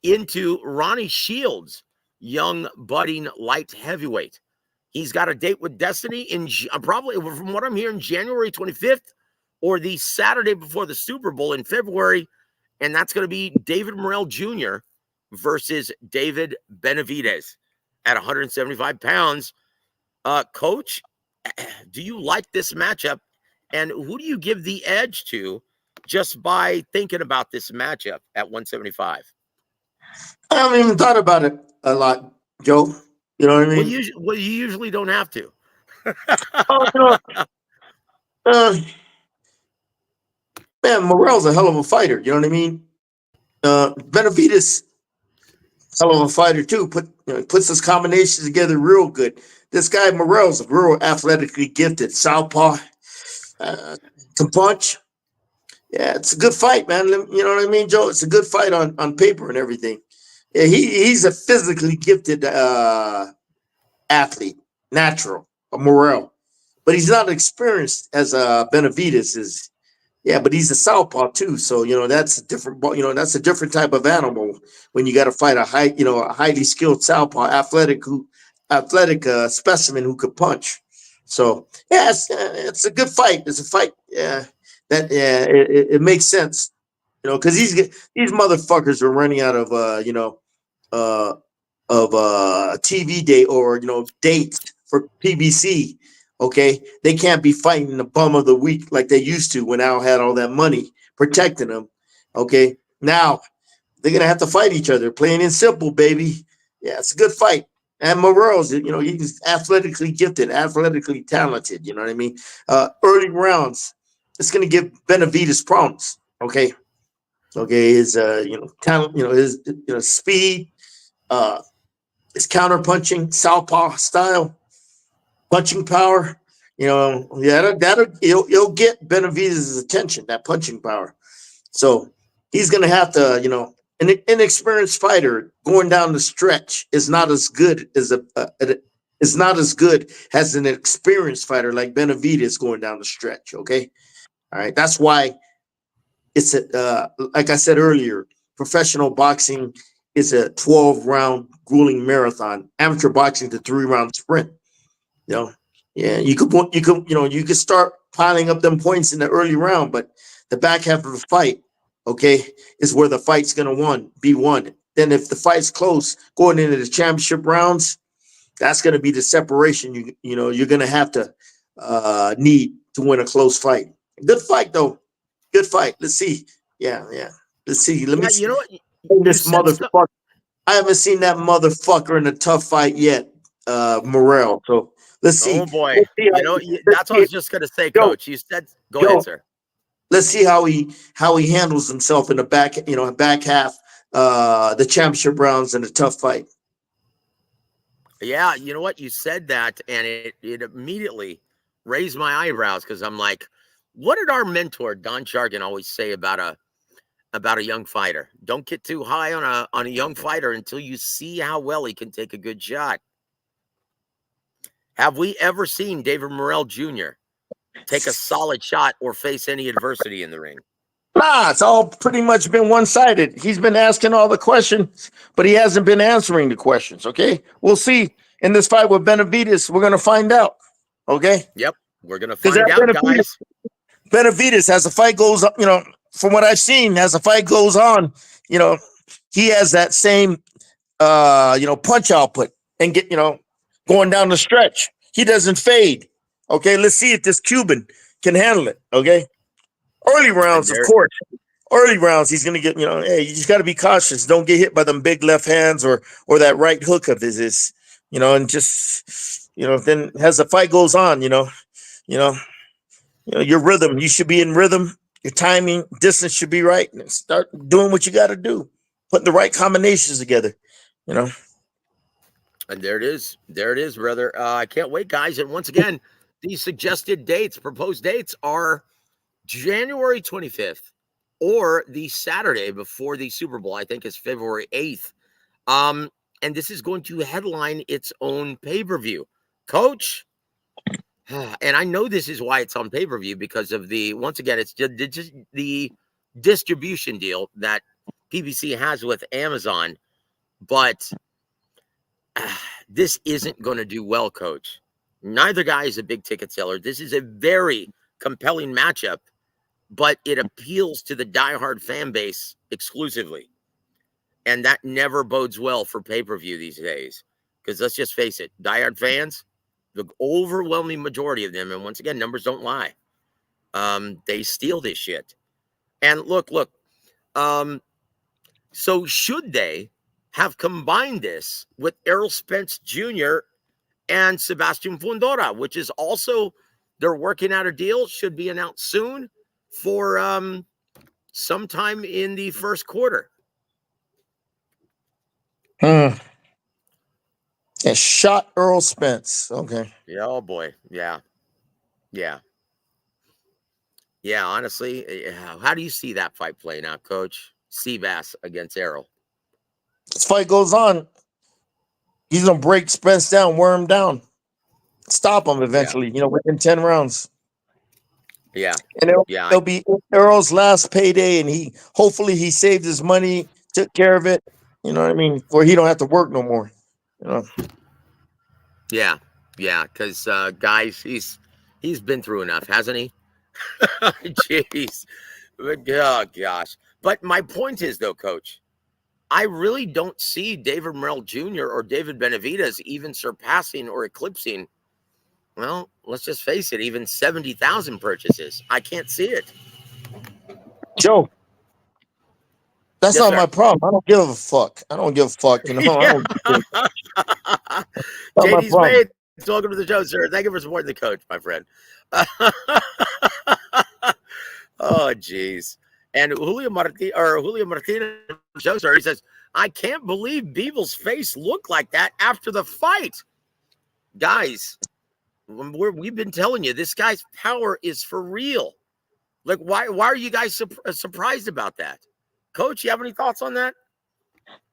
into Ronnie Shields, young budding light heavyweight. He's got a date with Destiny in probably, from what I'm hearing, January 25th or the Saturday before the Super Bowl in February. And that's going to be David Morell Jr. versus David Benavidez at 175 pounds. Coach, do you like this matchup? And who do you give the edge to just by thinking about this matchup at 175? I haven't even thought about it. a lot, Joe. You know what I Well, mean? you usually don't have to. Oh, uh, man, Morell's a hell of a fighter. You know what I mean? Benavidez, hell of a fighter too. Puts his combinations together real good. This guy Morell's real athletically gifted. Southpaw, can punch. Yeah, it's a good fight, man. You know what I mean, Joe? It's a good fight on paper and everything. Yeah, he's a physically gifted athlete, natural, a Morell, but he's not experienced as Benavidez is. Yeah, but he's a southpaw too, so that's a different. That's a different type of animal when you got to fight a highly skilled southpaw, athletic specimen who could punch. So yeah, it's a good fight. It's a fight. Yeah, it makes sense. Because these motherfuckers are running out of uh, TV date or dates for PBC. Okay, they can't be fighting the bum of the week like they used to when Al had all that money protecting them. Okay, now they're gonna have to fight each other, plain and simple, baby. Yeah, it's a good fight. And Morell's, he's athletically gifted, athletically talented. You know what I mean? Early rounds, it's gonna give Benavidez problems. Okay, his talent, his speed, uh, his counter punching, southpaw style, punching power. Yeah, it'll get Benavidez's attention. That punching power. So he's gonna have to, an inexperienced fighter going down the stretch is not as good as is not as good as an experienced fighter like Benavidez going down the stretch. Okay, all right. That's why it's like I said earlier, professional boxing is a 12-round grueling marathon. Amateur boxing is a 3-round sprint. You know, yeah, you could start piling up them points in the early round, but the back half of the fight, okay, is where the fight's gonna be won. Then if the fight's close, going into the championship rounds, that's gonna be the separation. You're gonna have to need to win a close fight. Good fight though. Good fight. Let's see. Yeah, yeah. Let's see. Let me Yeah, see you know what? You this said stuff. motherfucker. I haven't seen that motherfucker in a tough fight yet, Morell. So let's see. Oh boy, Let's see how let's that's what I see, was just gonna say, Joe, Coach. You said, go ahead, Joe. sir. Let's see how he handles himself in the back half, the championship rounds in a tough fight. Yeah, you know what? You said that, and it immediately raised my eyebrows because I'm like, what did our mentor Don Chargan always say about a young fighter? Don't get too high on a young fighter until you see how well he can take a good shot. Have we ever seen David Morell Jr. take a solid shot or face any adversity in the ring? Nah, it's all pretty much been one-sided. He's been asking all the questions, but he hasn't been answering the questions. Okay, we'll see in this fight with Benavidez. We're gonna find out. Okay, Yep, we're gonna because find out, guys. Benavidez, as the fight goes up, from what I've seen, as the fight goes on, you know, he has that same, punch output and going down the stretch. He doesn't fade. Okay, let's see if this Cuban can handle it. Okay, early And rounds, of there, course. Early rounds, he's gonna get. Hey, you just got to be cautious. Don't get hit by them big left hands or that right hook of his. And just then as the fight goes on, you know, your rhythm. You should be in rhythm. Your timing, distance should be right. And start doing what you got to do. Putting the right combinations together. You know. and there it is. There it is, brother. I can't wait, guys. And once again, these suggested dates, proposed dates, are January 25th or the Saturday before the Super Bowl. I think is February 8th. And this is going to headline its own pay-per-view. Coach, and I know this is why it's on pay-per-view because of once again, it's just the distribution deal that PBC has with Amazon, but this isn't going to do well, Coach. Neither guy is a big ticket seller. This is a very compelling matchup, but it appeals to the diehard fan base exclusively. And that never bodes well for pay-per-view these days. Because let's just face it, diehard fans, the overwhelming majority of them, and once again, numbers don't lie, they steal this shit. And look, so should they have combined this with Errol Spence Jr. and Sebastian Fundora, which is also, they're working out a deal, should be announced soon for sometime in the first quarter. Yeah, shot Earl Spence. Okay. Yeah, oh boy. Yeah. Honestly, how do you see that fight playing out, Coach? Seabass against Errol. This fight goes on. He's gonna break Spence down, wear him down, stop him eventually. Within 10 rounds. Yeah. And it'll be Errol's last payday, and hopefully he saved his money, took care of it. You know what I mean? Where he don't have to work no more. Yeah, because guys, he's been through enough, hasn't he? Jeez, oh gosh. But my point is, though, Coach, I really don't see David Morell Jr. or David Benavidez even surpassing or eclipsing. Well, let's just face it, even 70,000 purchases. I can't see it. Joe, that's Yes, not sir. my problem. I don't give a fuck. I don't give a fuck. I don't. JD's made. Welcome to the show, sir. Thank you for supporting the coach, my friend. Oh, geez. And Julio Martinez shows her. He says, "I can't believe Bivol's face looked like that after the fight." Guys, we've been telling you this guy's power is for real. Like, why are you guys surprised about that? Coach, you have any thoughts on that?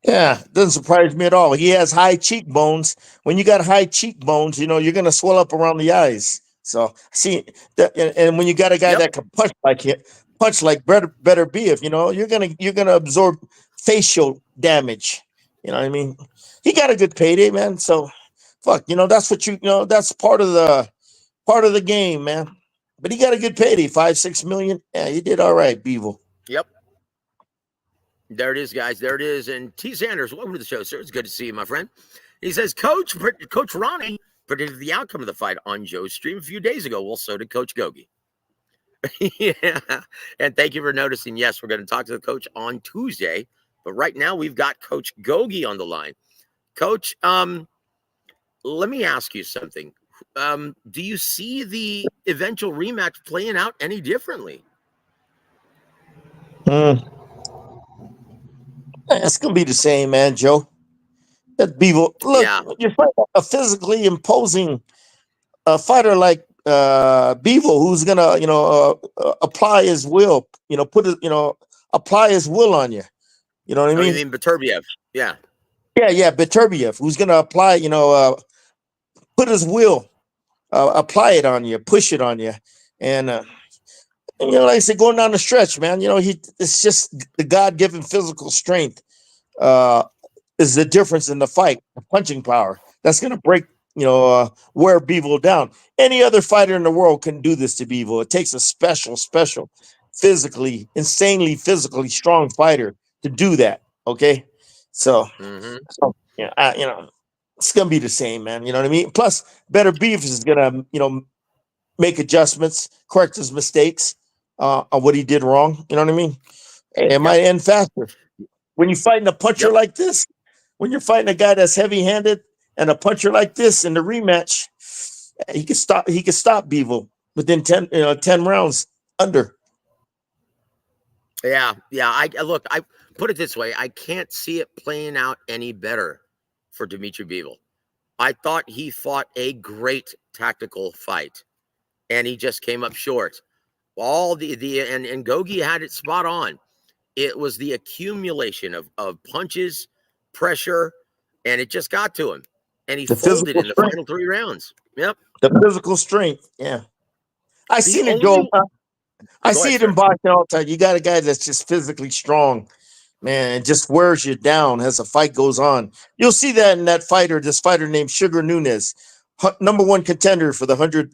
Yeah, doesn't surprise me at all. He has high cheekbones. When you got high cheekbones, you're gonna swell up around the eyes. So see that, and when you got a guy that can punch like Beterbiev, you're gonna absorb facial damage. You know what I mean? He got a good payday, man. So fuck, that's what that's part of the game, man. But he got a good payday, 5-6 million. Yeah, he did all right, Bivol. Yep. There it is, guys. There it is. And T. Sanders, welcome to the show, sir. It's good to see you, my friend. He says, Coach Ronnie predicted the outcome of the fight on Joe's stream a few days ago. Well, so did Coach Gogue. Yeah. And thank you for noticing. Yes, we're going to talk to the coach on Tuesday. But right now, we've got Coach Gogue on the line. Coach, let me ask you something. Do you see the eventual rematch playing out any differently? It's gonna be the same, man, Joe. That Bivol. Look, you're fighting a physically imposing fighter like Bivol, who's gonna, apply his will. Apply his will on you. You know what I mean? You mean Beterbiev? Yeah. Yeah, Beterbiev, who's gonna apply, put his will, apply it on you, push it on you, and like I said, going down the stretch, man. It's just the God-given physical strength is the difference in the fight, the punching power. That's going to break, wear Bivol down. Any other fighter in the world can do this to Bivol. It takes a special, insanely physically strong fighter to do that. Okay, so it's going to be the same, man. You know what I mean? Plus, Beterbiev is going to, make adjustments, correct his mistakes on what he did wrong. You know what I mean? It might end faster. When you're fighting a puncher like this, when you're fighting a guy that's heavy-handed and a puncher like this in the rematch, he could stop Bivol within 10 rounds under. Yeah. I put it this way. I can't see it playing out any better for Dimitri Bivol. I thought he fought a great tactical fight, and he just came up short. All and Gogue had it spot on. It was the accumulation of punches, pressure, and it just got to him. And he folded in the final 3 rounds. Yep. The physical strength. Yeah. I seen it go. I see it in boxing all the time. You got a guy that's just physically strong, man, and just wears you down as the fight goes on. You'll see that in this fighter named Sugar Nunes, #1 contender for the 100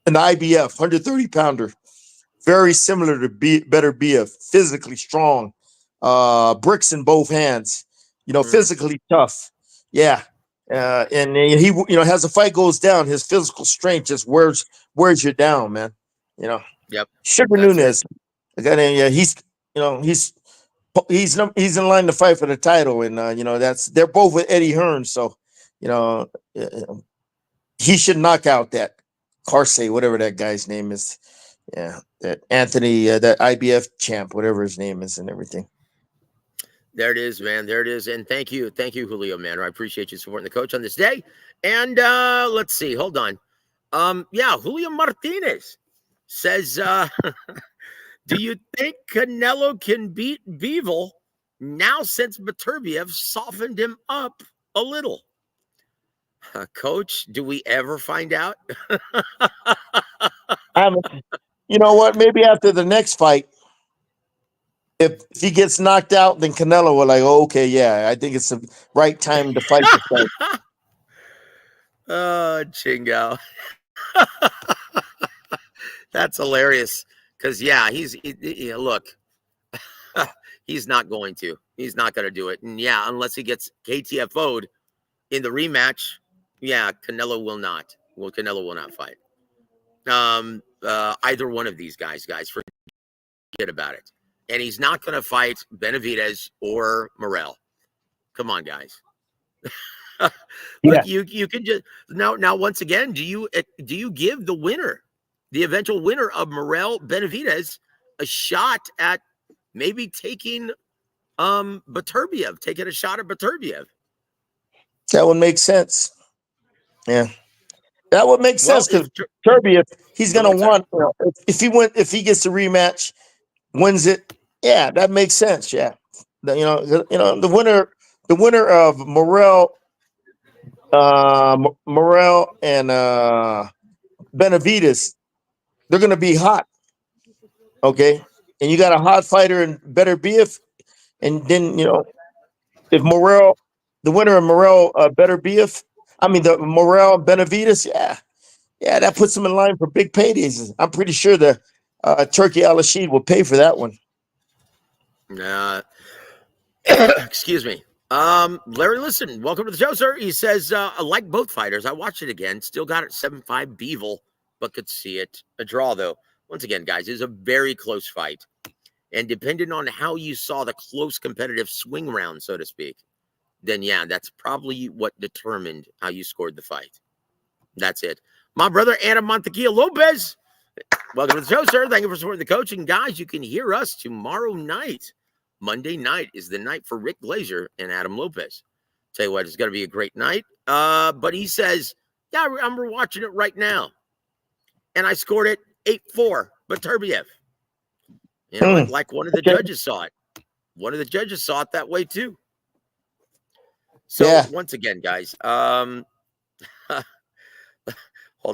in the IBF, 130-pounder. Very similar to Beterbiev, physically strong, bricks in both hands, physically tough. Yeah. And he, as the fight goes down, his physical strength just wears you down, man. Yep. Sugar Nunes, he's He's in line to fight for the title, and they're both with Eddie Hearn, so you know he should knock out that Carsey, whatever that guy's name is. Yeah, that Anthony, that IBF champ, whatever his name is, and everything. There it is, man. There it is. And thank you, Julio, man. I appreciate you supporting the coach on this day. And let's see. Hold on. Julio Martinez says, do you think Canelo can beat Bivol now since Beterbiev softened him up a little? Coach, do we ever find out? You know what? Maybe after the next fight, if he gets knocked out, then Canelo will like, oh, okay, yeah, I think it's the right time to fight this fight. Oh, Chingo. That's hilarious. Because, look, he's not going to. He's not going to do it. And, unless he gets KTFO'd in the rematch, Canelo will not. Well, Canelo will not fight. Either one of these guys, forget about it. And he's not going to fight Benavidez or Morell. Come on, guys. Look, you can just now once again, do you give the eventual winner of Morell Benavidez, a shot at maybe taking Beterbiev, taking a shot at Beterbiev? That would make sense. Yeah. That would make sense because Beterbiev, he's gonna want if he gets the rematch, wins it. Yeah, that makes sense. Yeah, the winner of Morell and Benavidez, they're gonna be hot. Okay, and you got a hot fighter in Beterbiev, and then if Morell, the winner of Morell Beterbiev, the Morell Benavidez, yeah, that puts him in line for big paydays. I'm pretty sure the Turkey Al-Rashid will pay for that one. Excuse me. Larry, listen, welcome to the show, sir. He says, I like both fighters. I watched it again. Still got it 7-5 Bivol, but could see it a draw, though. Once again, guys, it was a very close fight. And depending on how you saw the close competitive swing round, so to speak, then, that's probably what determined how you scored the fight. That's it. My brother, Adam Montequilla Lopez. Welcome to the show, sir. Thank you for supporting the coach. And, guys, you can hear us tomorrow night. Monday night is the night for Rick Glazer and Adam Lopez. Tell you what, it's going to be a great night. But he says, I'm watching it right now. And I scored it 8-4, Beterbiev. Like one of the judges saw it. One of the judges saw it that way, too. So, once again, guys, hold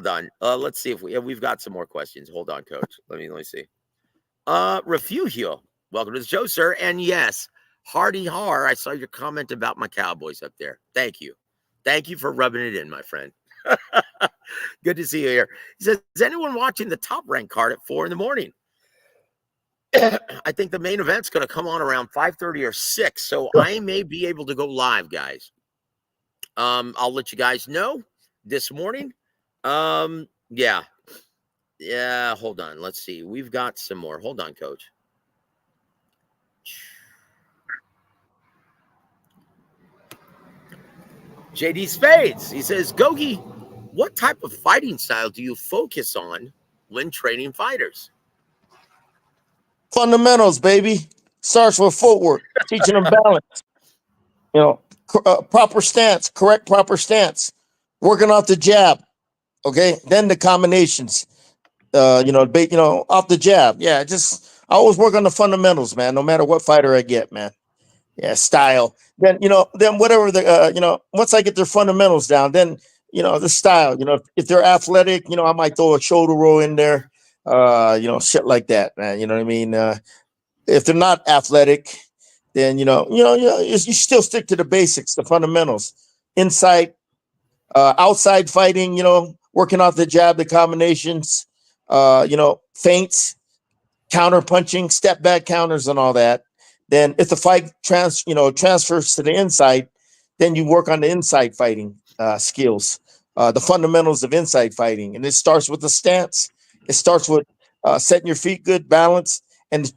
on. Let's see if we've got some more questions. Hold on, Coach. Let me see. Refugio. Welcome to the show, sir. And yes, Hardy Har, I saw your comment about my Cowboys up there. Thank you. Thank you for rubbing it in, my friend. Good to see you here. He says, is anyone watching the Top Rank card at 4 a.m? I think the main event's going to come on around 5:30 or 6, so I may be able to go live, guys. I'll let you guys know this morning. Hold on. Let's see. We've got some more. Hold on, Coach. JD Spades, he says, Gogue, what type of fighting style do you focus on when training fighters? Fundamentals, baby. Starts with footwork, teaching them balance. Proper stance, correct proper stance. Working off the jab. Okay, then the combinations. Off the jab. Yeah, I always work on the fundamentals, man. No matter what fighter I get, man. Yeah, style. Then whatever the once I get their fundamentals down, then the style. If they're athletic, I might throw a shoulder roll in there. Shit like that, man. You know what I mean? If they're not athletic, then you still stick to the basics, the fundamentals. Inside, outside fighting. Working off the jab, the combinations. Feints, counter punching, step back counters, and all that. Then if the fight transfers to the inside, then you work on the inside fighting skills, the fundamentals of inside fighting. And it starts with the stance. It starts with setting your feet good, balance, and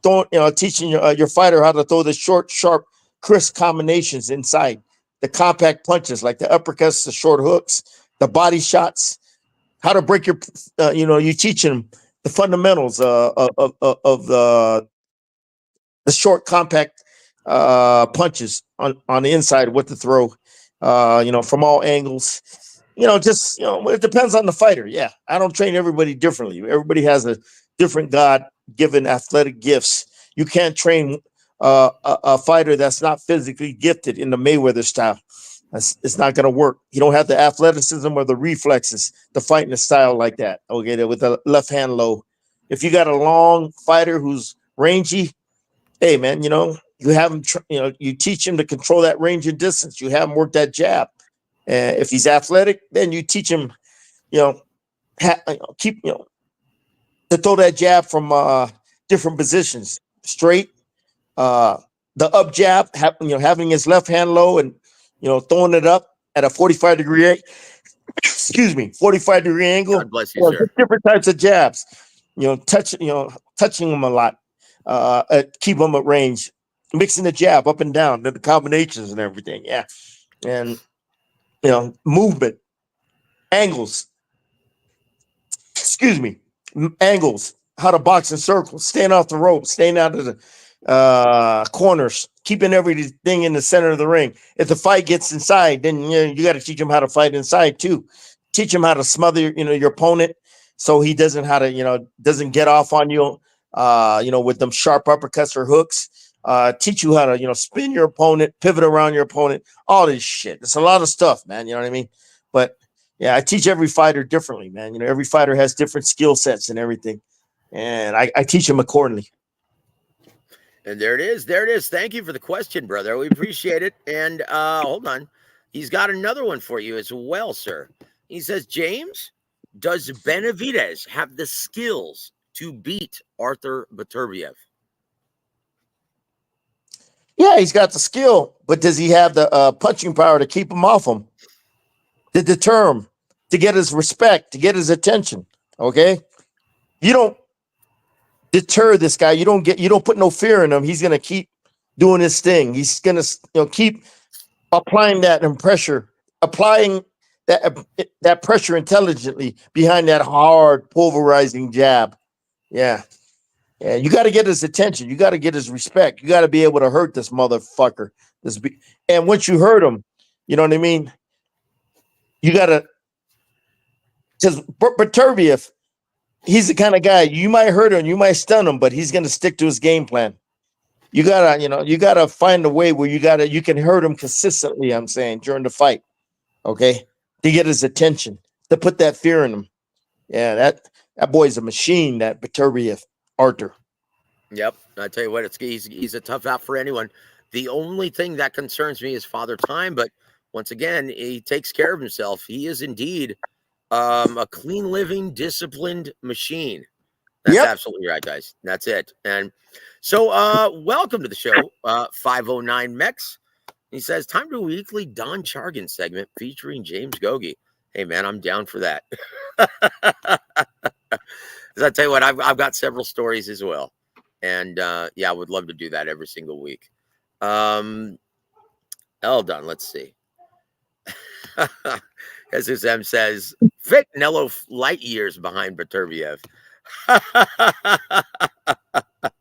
teaching your fighter how to throw the short, sharp, crisp combinations inside, the compact punches like the uppercuts, the short hooks, the body shots, how to break your, you teach them the fundamentals of the short, compact punches on the inside, what to throw, from all angles. It depends on the fighter. Yeah, I don't train everybody differently. Everybody has a different God-given athletic gifts. You can't train a fighter that's not physically gifted in the Mayweather style. It's not going to work. You don't have the athleticism or the reflexes to fight in a style like that. Okay, with the left hand low. If you got a long fighter who's rangy, hey man, you have him. You teach him to control that range and distance. You have him work that jab. If he's athletic, then you teach him, keep to throw that jab from different positions, straight, the up jab, having his left hand low and throwing it up at a 45-degree, 45-degree angle. God bless you, sir. Different types of jabs, touching them a lot, keep them at range, mixing the jab up and down, the combinations and everything. Yeah, and movement, angles. Angles. How to box in circles, staying off the rope, staying out of the corners, keeping everything in the center of the ring. If the fight gets inside, then you got to teach him how to fight inside too. Teach him how to smother your opponent, so he doesn't doesn't get off on you, with them sharp uppercuts or hooks. Teach you how to spin your opponent, pivot around your opponent, all this shit. It's a lot of stuff, man. You know what I mean? But yeah, I teach every fighter differently, man. Every fighter has different skill sets and everything, and I teach them accordingly. And there it is. There it is. Thank you for the question, brother. We appreciate it. And hold on. He's got another one for you as well, sir. He says, James, does Benavidez have the skills to beat Arthur Beterbiev? Yeah, he's got the skill, but does he have the punching power to keep him off him, to deter him, to get his respect, to get his attention? Okay, you don't deter this guy. You don't put no fear in him. He's gonna keep doing his thing. He's gonna keep applying applying that pressure intelligently behind that hard pulverizing jab. Yeah. Yeah, you got to get his attention. You got to get his respect. You got to be able to hurt this motherfucker. And once you hurt him, you know what I mean? You got to, because Beterbiev, he's the kind of guy, you might hurt him, you might stun him, but he's going to stick to his game plan. You gotta find a way where you can hurt him consistently, I'm saying, during the fight. Okay? To get his attention, to put that fear in him. Yeah, that boy's a machine, that Beterbiev. Arthur. Yep. I tell you what, he's a tough out for anyone. The only thing that concerns me is Father Time, but once again, he takes care of himself. He is indeed a clean living, disciplined machine. That's absolutely right, guys. That's it. And so welcome to the show, 509 Mex. He says, time to a weekly Don Chargan segment featuring James Gogue. Hey, man, I'm down for that. I tell you what, I've got several stories as well. And I would love to do that every single week. Hold on, let's see. Jesus M says, fit Nello light years behind Beterbiev.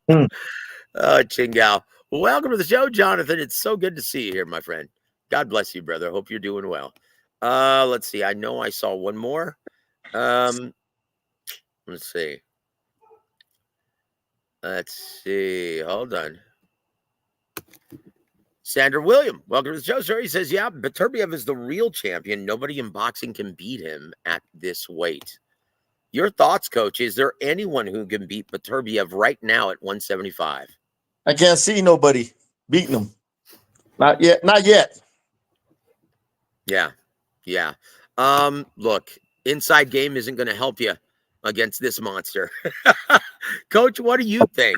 Chingao. Welcome to the show, Jonathan. It's so good to see you here, my friend. God bless you, brother. Hope you're doing well. Let's see. I know I saw one more. Let's see. Hold on. Sandra William, welcome to the show, sir. He says, yeah, Beterbiev is the real champion. Nobody in boxing can beat him at this weight. Your thoughts, coach? Is there anyone who can beat Beterbiev right now at 175? I can't see nobody beating him. Not yet. Not yet. Yeah. Look, inside game isn't going to help you against this monster. Coach, what do you think?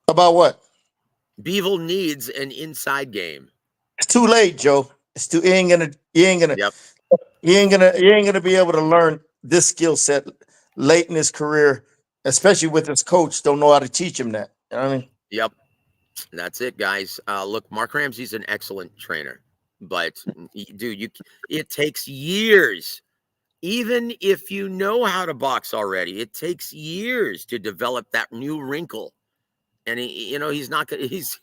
About what? Bivol needs an inside game. It's too late, Joe. It's too. You ain't gonna be able to learn this skill set late in his career especially with his coach, don't know how to teach him that. You know what I mean? Yep. That's it, guys. Look, Mark Ramsey's an excellent trainer, but dude, it takes years. Even if you know how to box already, it takes years to develop that new wrinkle. And he's not gonna he's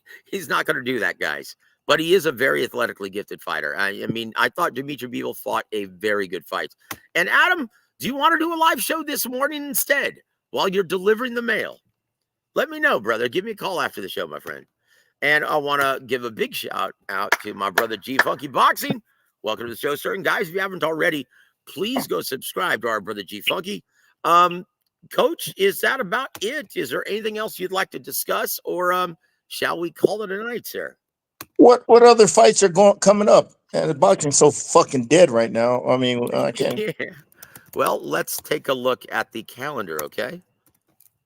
not gonna do that, guys. But he is a very athletically gifted fighter. I mean, I thought Beterbiev-Bivol fought a very good fight. And Adam, do you want to do a live show this morning instead while you're delivering the mail? Let me know, brother. Give me a call after the show, my friend. And I want to give a big shout out to my brother G Funky Boxing. Welcome to the show, sir. And guys, if you haven't already, please go subscribe to our brother G Funky. Coach, is that about it? Is there anything else you'd like to discuss, or shall we call it a night, sir? What other fights are coming up? And the boxing's so fucking dead right now. I mean, I can't. Yeah. Well, let's take a look at the calendar, okay?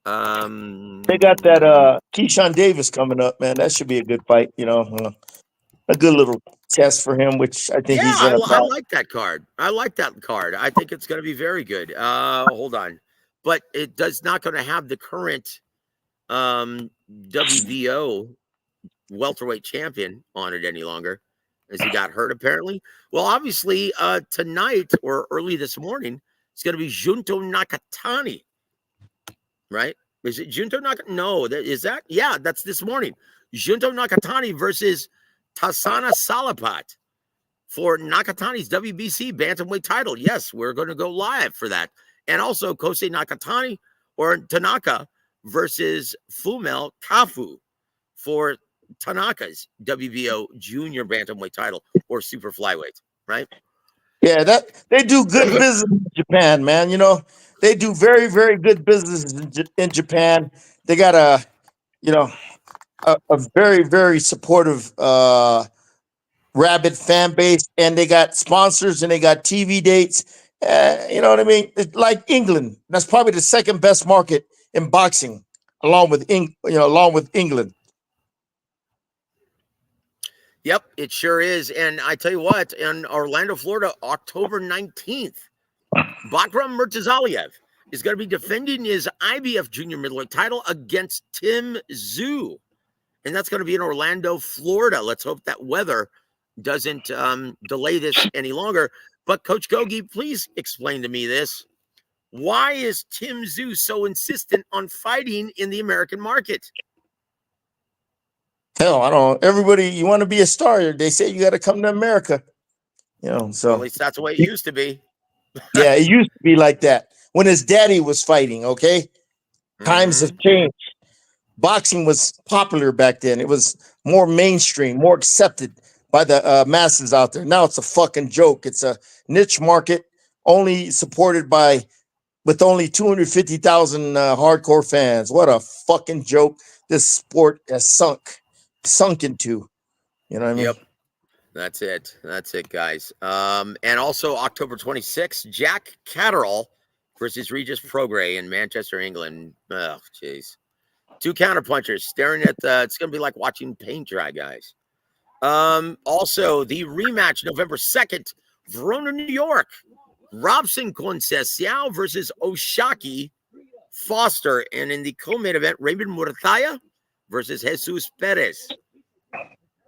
They got that Keyshawn Davis coming up, man. That should be a good fight. A good little test for him, which I think he's gonna I pass. like that card. I like that card. I think it's going to be very good. Hold on, but it does not going to have the current WBO welterweight champion on it any longer, as he got hurt apparently. Well, obviously, tonight or early this morning, it's going to be Junto Nakatani, right? Is it Junto Nakatani? No, is that? Yeah, that's this morning. Junto Nakatani versus Tassana Salapat for Nakatani's WBC bantamweight title. Yes, we're going to go live for that. And also Kosei Nakatani or Tanaka versus Fumel Kafu for Tanaka's WBO junior bantamweight title or super flyweight, right? Yeah, that they do good business in Japan, man. They do very, very good business in Japan. They got a very, very supportive rabid fan base, and they got sponsors and they got TV dates. You know what I mean? It's like England. That's probably the second best market in boxing, along with England. Yep, it sure is. And I tell you what, in Orlando, Florida, October 19th, Bakram Murtazaliev is going to be defending his IBF junior middleweight title against Tim Zhu. And that's going to be in Orlando, Florida. Let's hope that weather doesn't delay this any longer. But Coach Gogue, please explain to me this. Why is Tim Zhu so insistent on fighting in the American market? Hell, I don't know. Everybody, you want to be a star, they say you got to come to America. So well, at least that's the way it used to be. Yeah, it used to be like that when his daddy was fighting. Okay, times have changed. Boxing was popular back then. It was more mainstream, more accepted by the masses out there. Now it's a fucking joke. It's a niche market, only supported with only 250,000 hardcore fans. What a fucking joke this sport has sunk into. You know what I mean? Yep. That's it. That's it, guys. And also October 26th, Jack Catterall versus Regis Prograis in Manchester, England. Oh, jeez. Two counterpunchers staring at it's going to be like watching paint dry, guys. Also, the rematch November 2nd, Verona, New York. Robson Conceição versus Oshaki Foster. And in the co-main event, Raymond Murthaya versus Jesus Perez.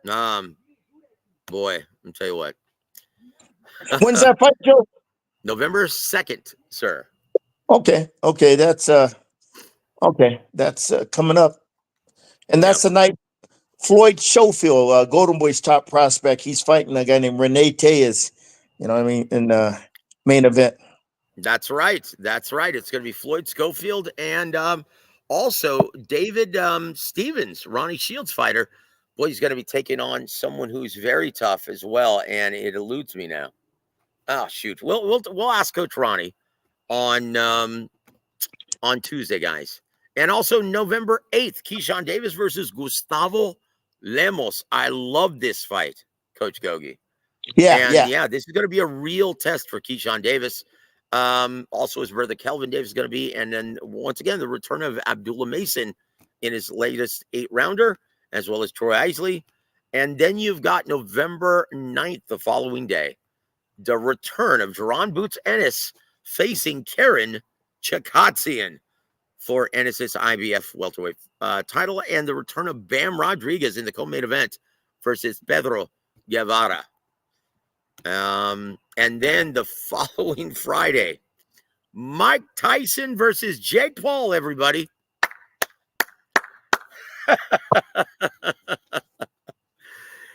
Boy, I'm tell you what. When's that fight, Joe? November 2nd, sir. Okay, that's coming up, and that's the night. Floyd Schofield, Golden Boy's top prospect, he's fighting a guy named Rene Tejas. You know what I mean? In the main event. That's right. That's right. It's going to be Floyd Schofield and also David Stevens, Ronnie Shields' fighter. Boy, he's going to be taking on someone who's very tough as well, and it eludes me now. Oh shoot, we'll ask Coach Ronnie on Tuesday, guys. And also November 8th, Keyshawn Davis versus Gustavo Lemos. I love this fight, Coach Gogue. Yeah, this is going to be a real test for Keyshawn Davis. Also his brother Kelvin Davis is going to be, and then once again the return of Abdullah Mason in his latest 8-rounder, as well as Troy Isley. And then you've got November 9th, the following day, the return of Jerron Boots Ennis facing Karen Chakatsian. for Enes's IBF welterweight title, and the return of Bam Rodriguez in the co-main event versus Pedro Guevara. And then the following Friday, Mike Tyson versus Jake Paul, everybody.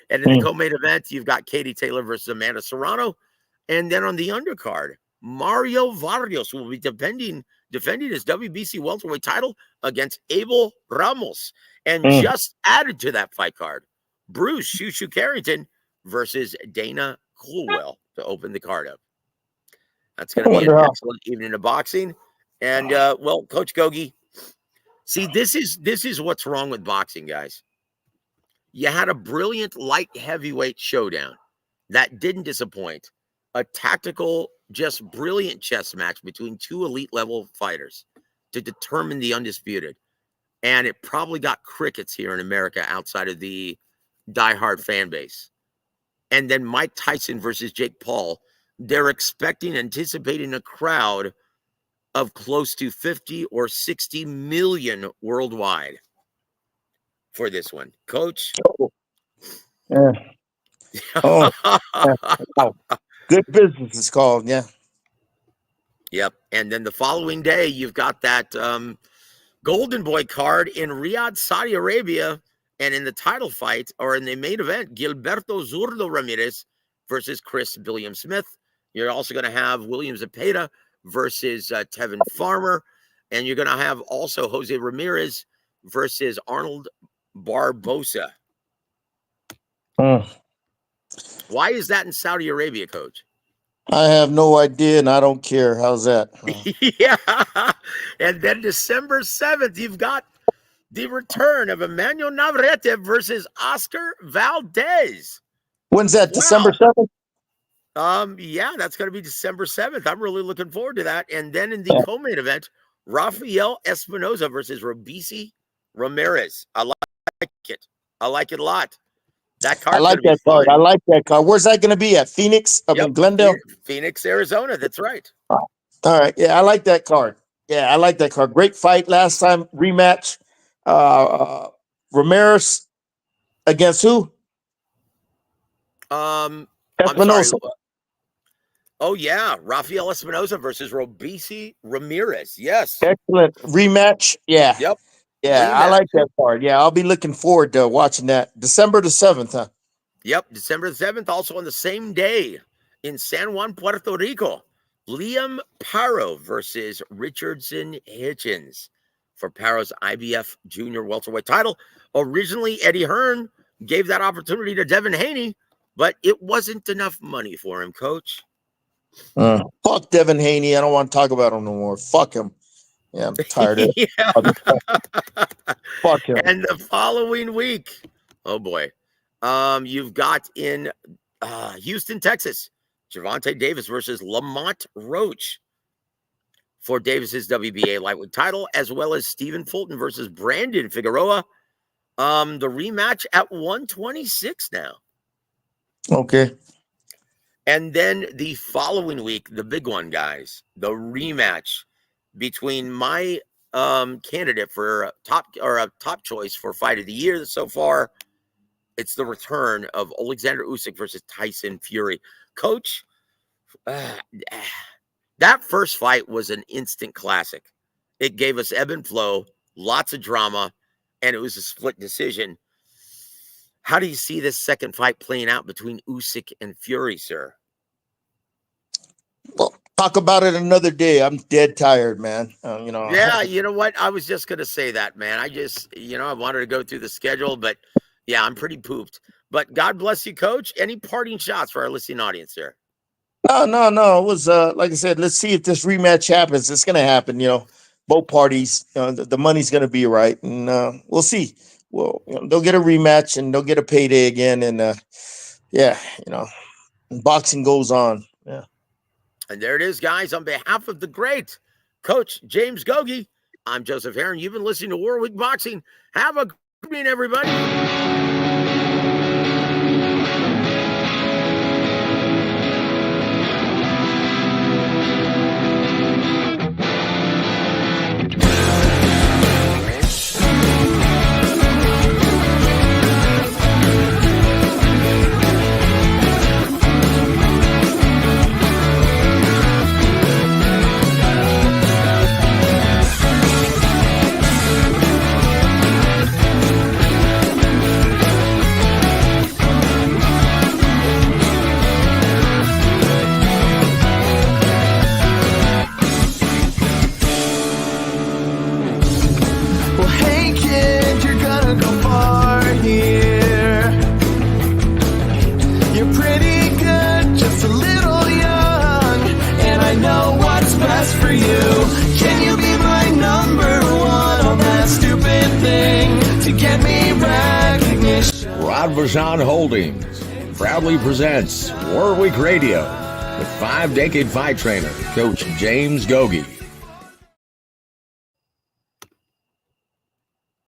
And in the co-main event, you've got Katie Taylor versus Amanda Serrano. And then on the undercard, Mario Vargas will be defending his WBC welterweight title against Abel Ramos. And just added to that fight card, Bruce Shoo Carrington versus Dana Coolwell to open the card up. That's going to be an excellent evening of boxing. And, well, Coach Gogue, see, this is what's wrong with boxing, guys. You had a brilliant light heavyweight showdown that didn't disappoint. A tactical, just brilliant chess match between two elite level fighters to determine the undisputed. And it probably got crickets here in America outside of the diehard fan base. And then Mike Tyson versus Jake Paul. They're anticipating a crowd of close to 50 or 60 million worldwide for this one. Coach? Yeah. Oh, yeah. Wow. Good business is called, yeah. Yep. And then the following day, you've got that Golden Boy card in Riyadh, Saudi Arabia. And in the title fight, or in the main event, Gilberto Zurdo Ramirez versus Chris William Smith. You're also going to have William Zepeda versus Tevin Farmer. And you're going to have also Jose Ramirez versus Arnold Barbosa. Why is that in Saudi Arabia, Coach? I have no idea, and I don't care. How's that? Yeah. And then December 7th, you've got the return of Emmanuel Navarrete versus Oscar Valdez. When's that? Wow. December 7th? Yeah, that's going to be December 7th. I'm really looking forward to that. And then in the co-main event, Rafael Espinoza versus Robisi Ramirez. I like it. I like it a lot. That card. I like that card. I like that card. Where's that going to be at? Phoenix? I mean, Glendale? Phoenix, Arizona. That's right. All right. Yeah, I like that card. Yeah, I like that card. Great fight last time. Rematch. Ramirez against who? Espinoza. I'm sorry. Oh, yeah. Rafael Espinoza versus Robisi Ramirez. Yes. Excellent. Rematch. Yeah. Yep. Yeah, I like that part. Yeah, I'll be looking forward to watching that. December the 7th, huh? Yep, December the 7th. Also on the same day in San Juan, Puerto Rico, Liam Paro versus Richardson Hitchens for Paro's IBF Junior welterweight title. Originally, Eddie Hearn gave that opportunity to Devin Haney, but it wasn't enough money for him, Coach. Fuck Devin Haney. I don't want to talk about him no more. Fuck him. Yeah, I'm tired of it. Fuck him. And the following week, oh boy, you've got in Houston, Texas, Gervonta Davis versus Lamont Roach for Davis's WBA lightweight title, as well as Stephen Fulton versus Brandon Figueroa. The rematch at 126 now. Okay. And then the following week, the big one, guys, the rematch between my candidate for a top choice for fight of the year so far. It's the return of Alexander Usyk versus Tyson Fury. Coach, that first fight was an instant classic. It gave us ebb and flow, lots of drama, and it was a split decision. How do you see this second fight playing out between Usyk and Fury, sir? Well, talk about it another day. I'm dead tired, man. You know. Yeah, you know what? I was just going to say that, man. I wanted to go through the schedule, but yeah, I'm pretty pooped. But God bless you, Coach. Any parting shots for our listening audience here? No. It was like I said, let's see if this rematch happens. It's going to happen, both parties, the money's going to be right. And we'll see. Well, they'll get a rematch and they'll get a payday again. And boxing goes on. Yeah. And there it is, guys. On behalf of the great Coach James Gogue, I'm Joseph Heron. You've been listening to Warwick Boxing. Have a good evening, everybody. Advajan Holdings proudly presents War Week Radio with 5-decade fight trainer, Coach James Gogue.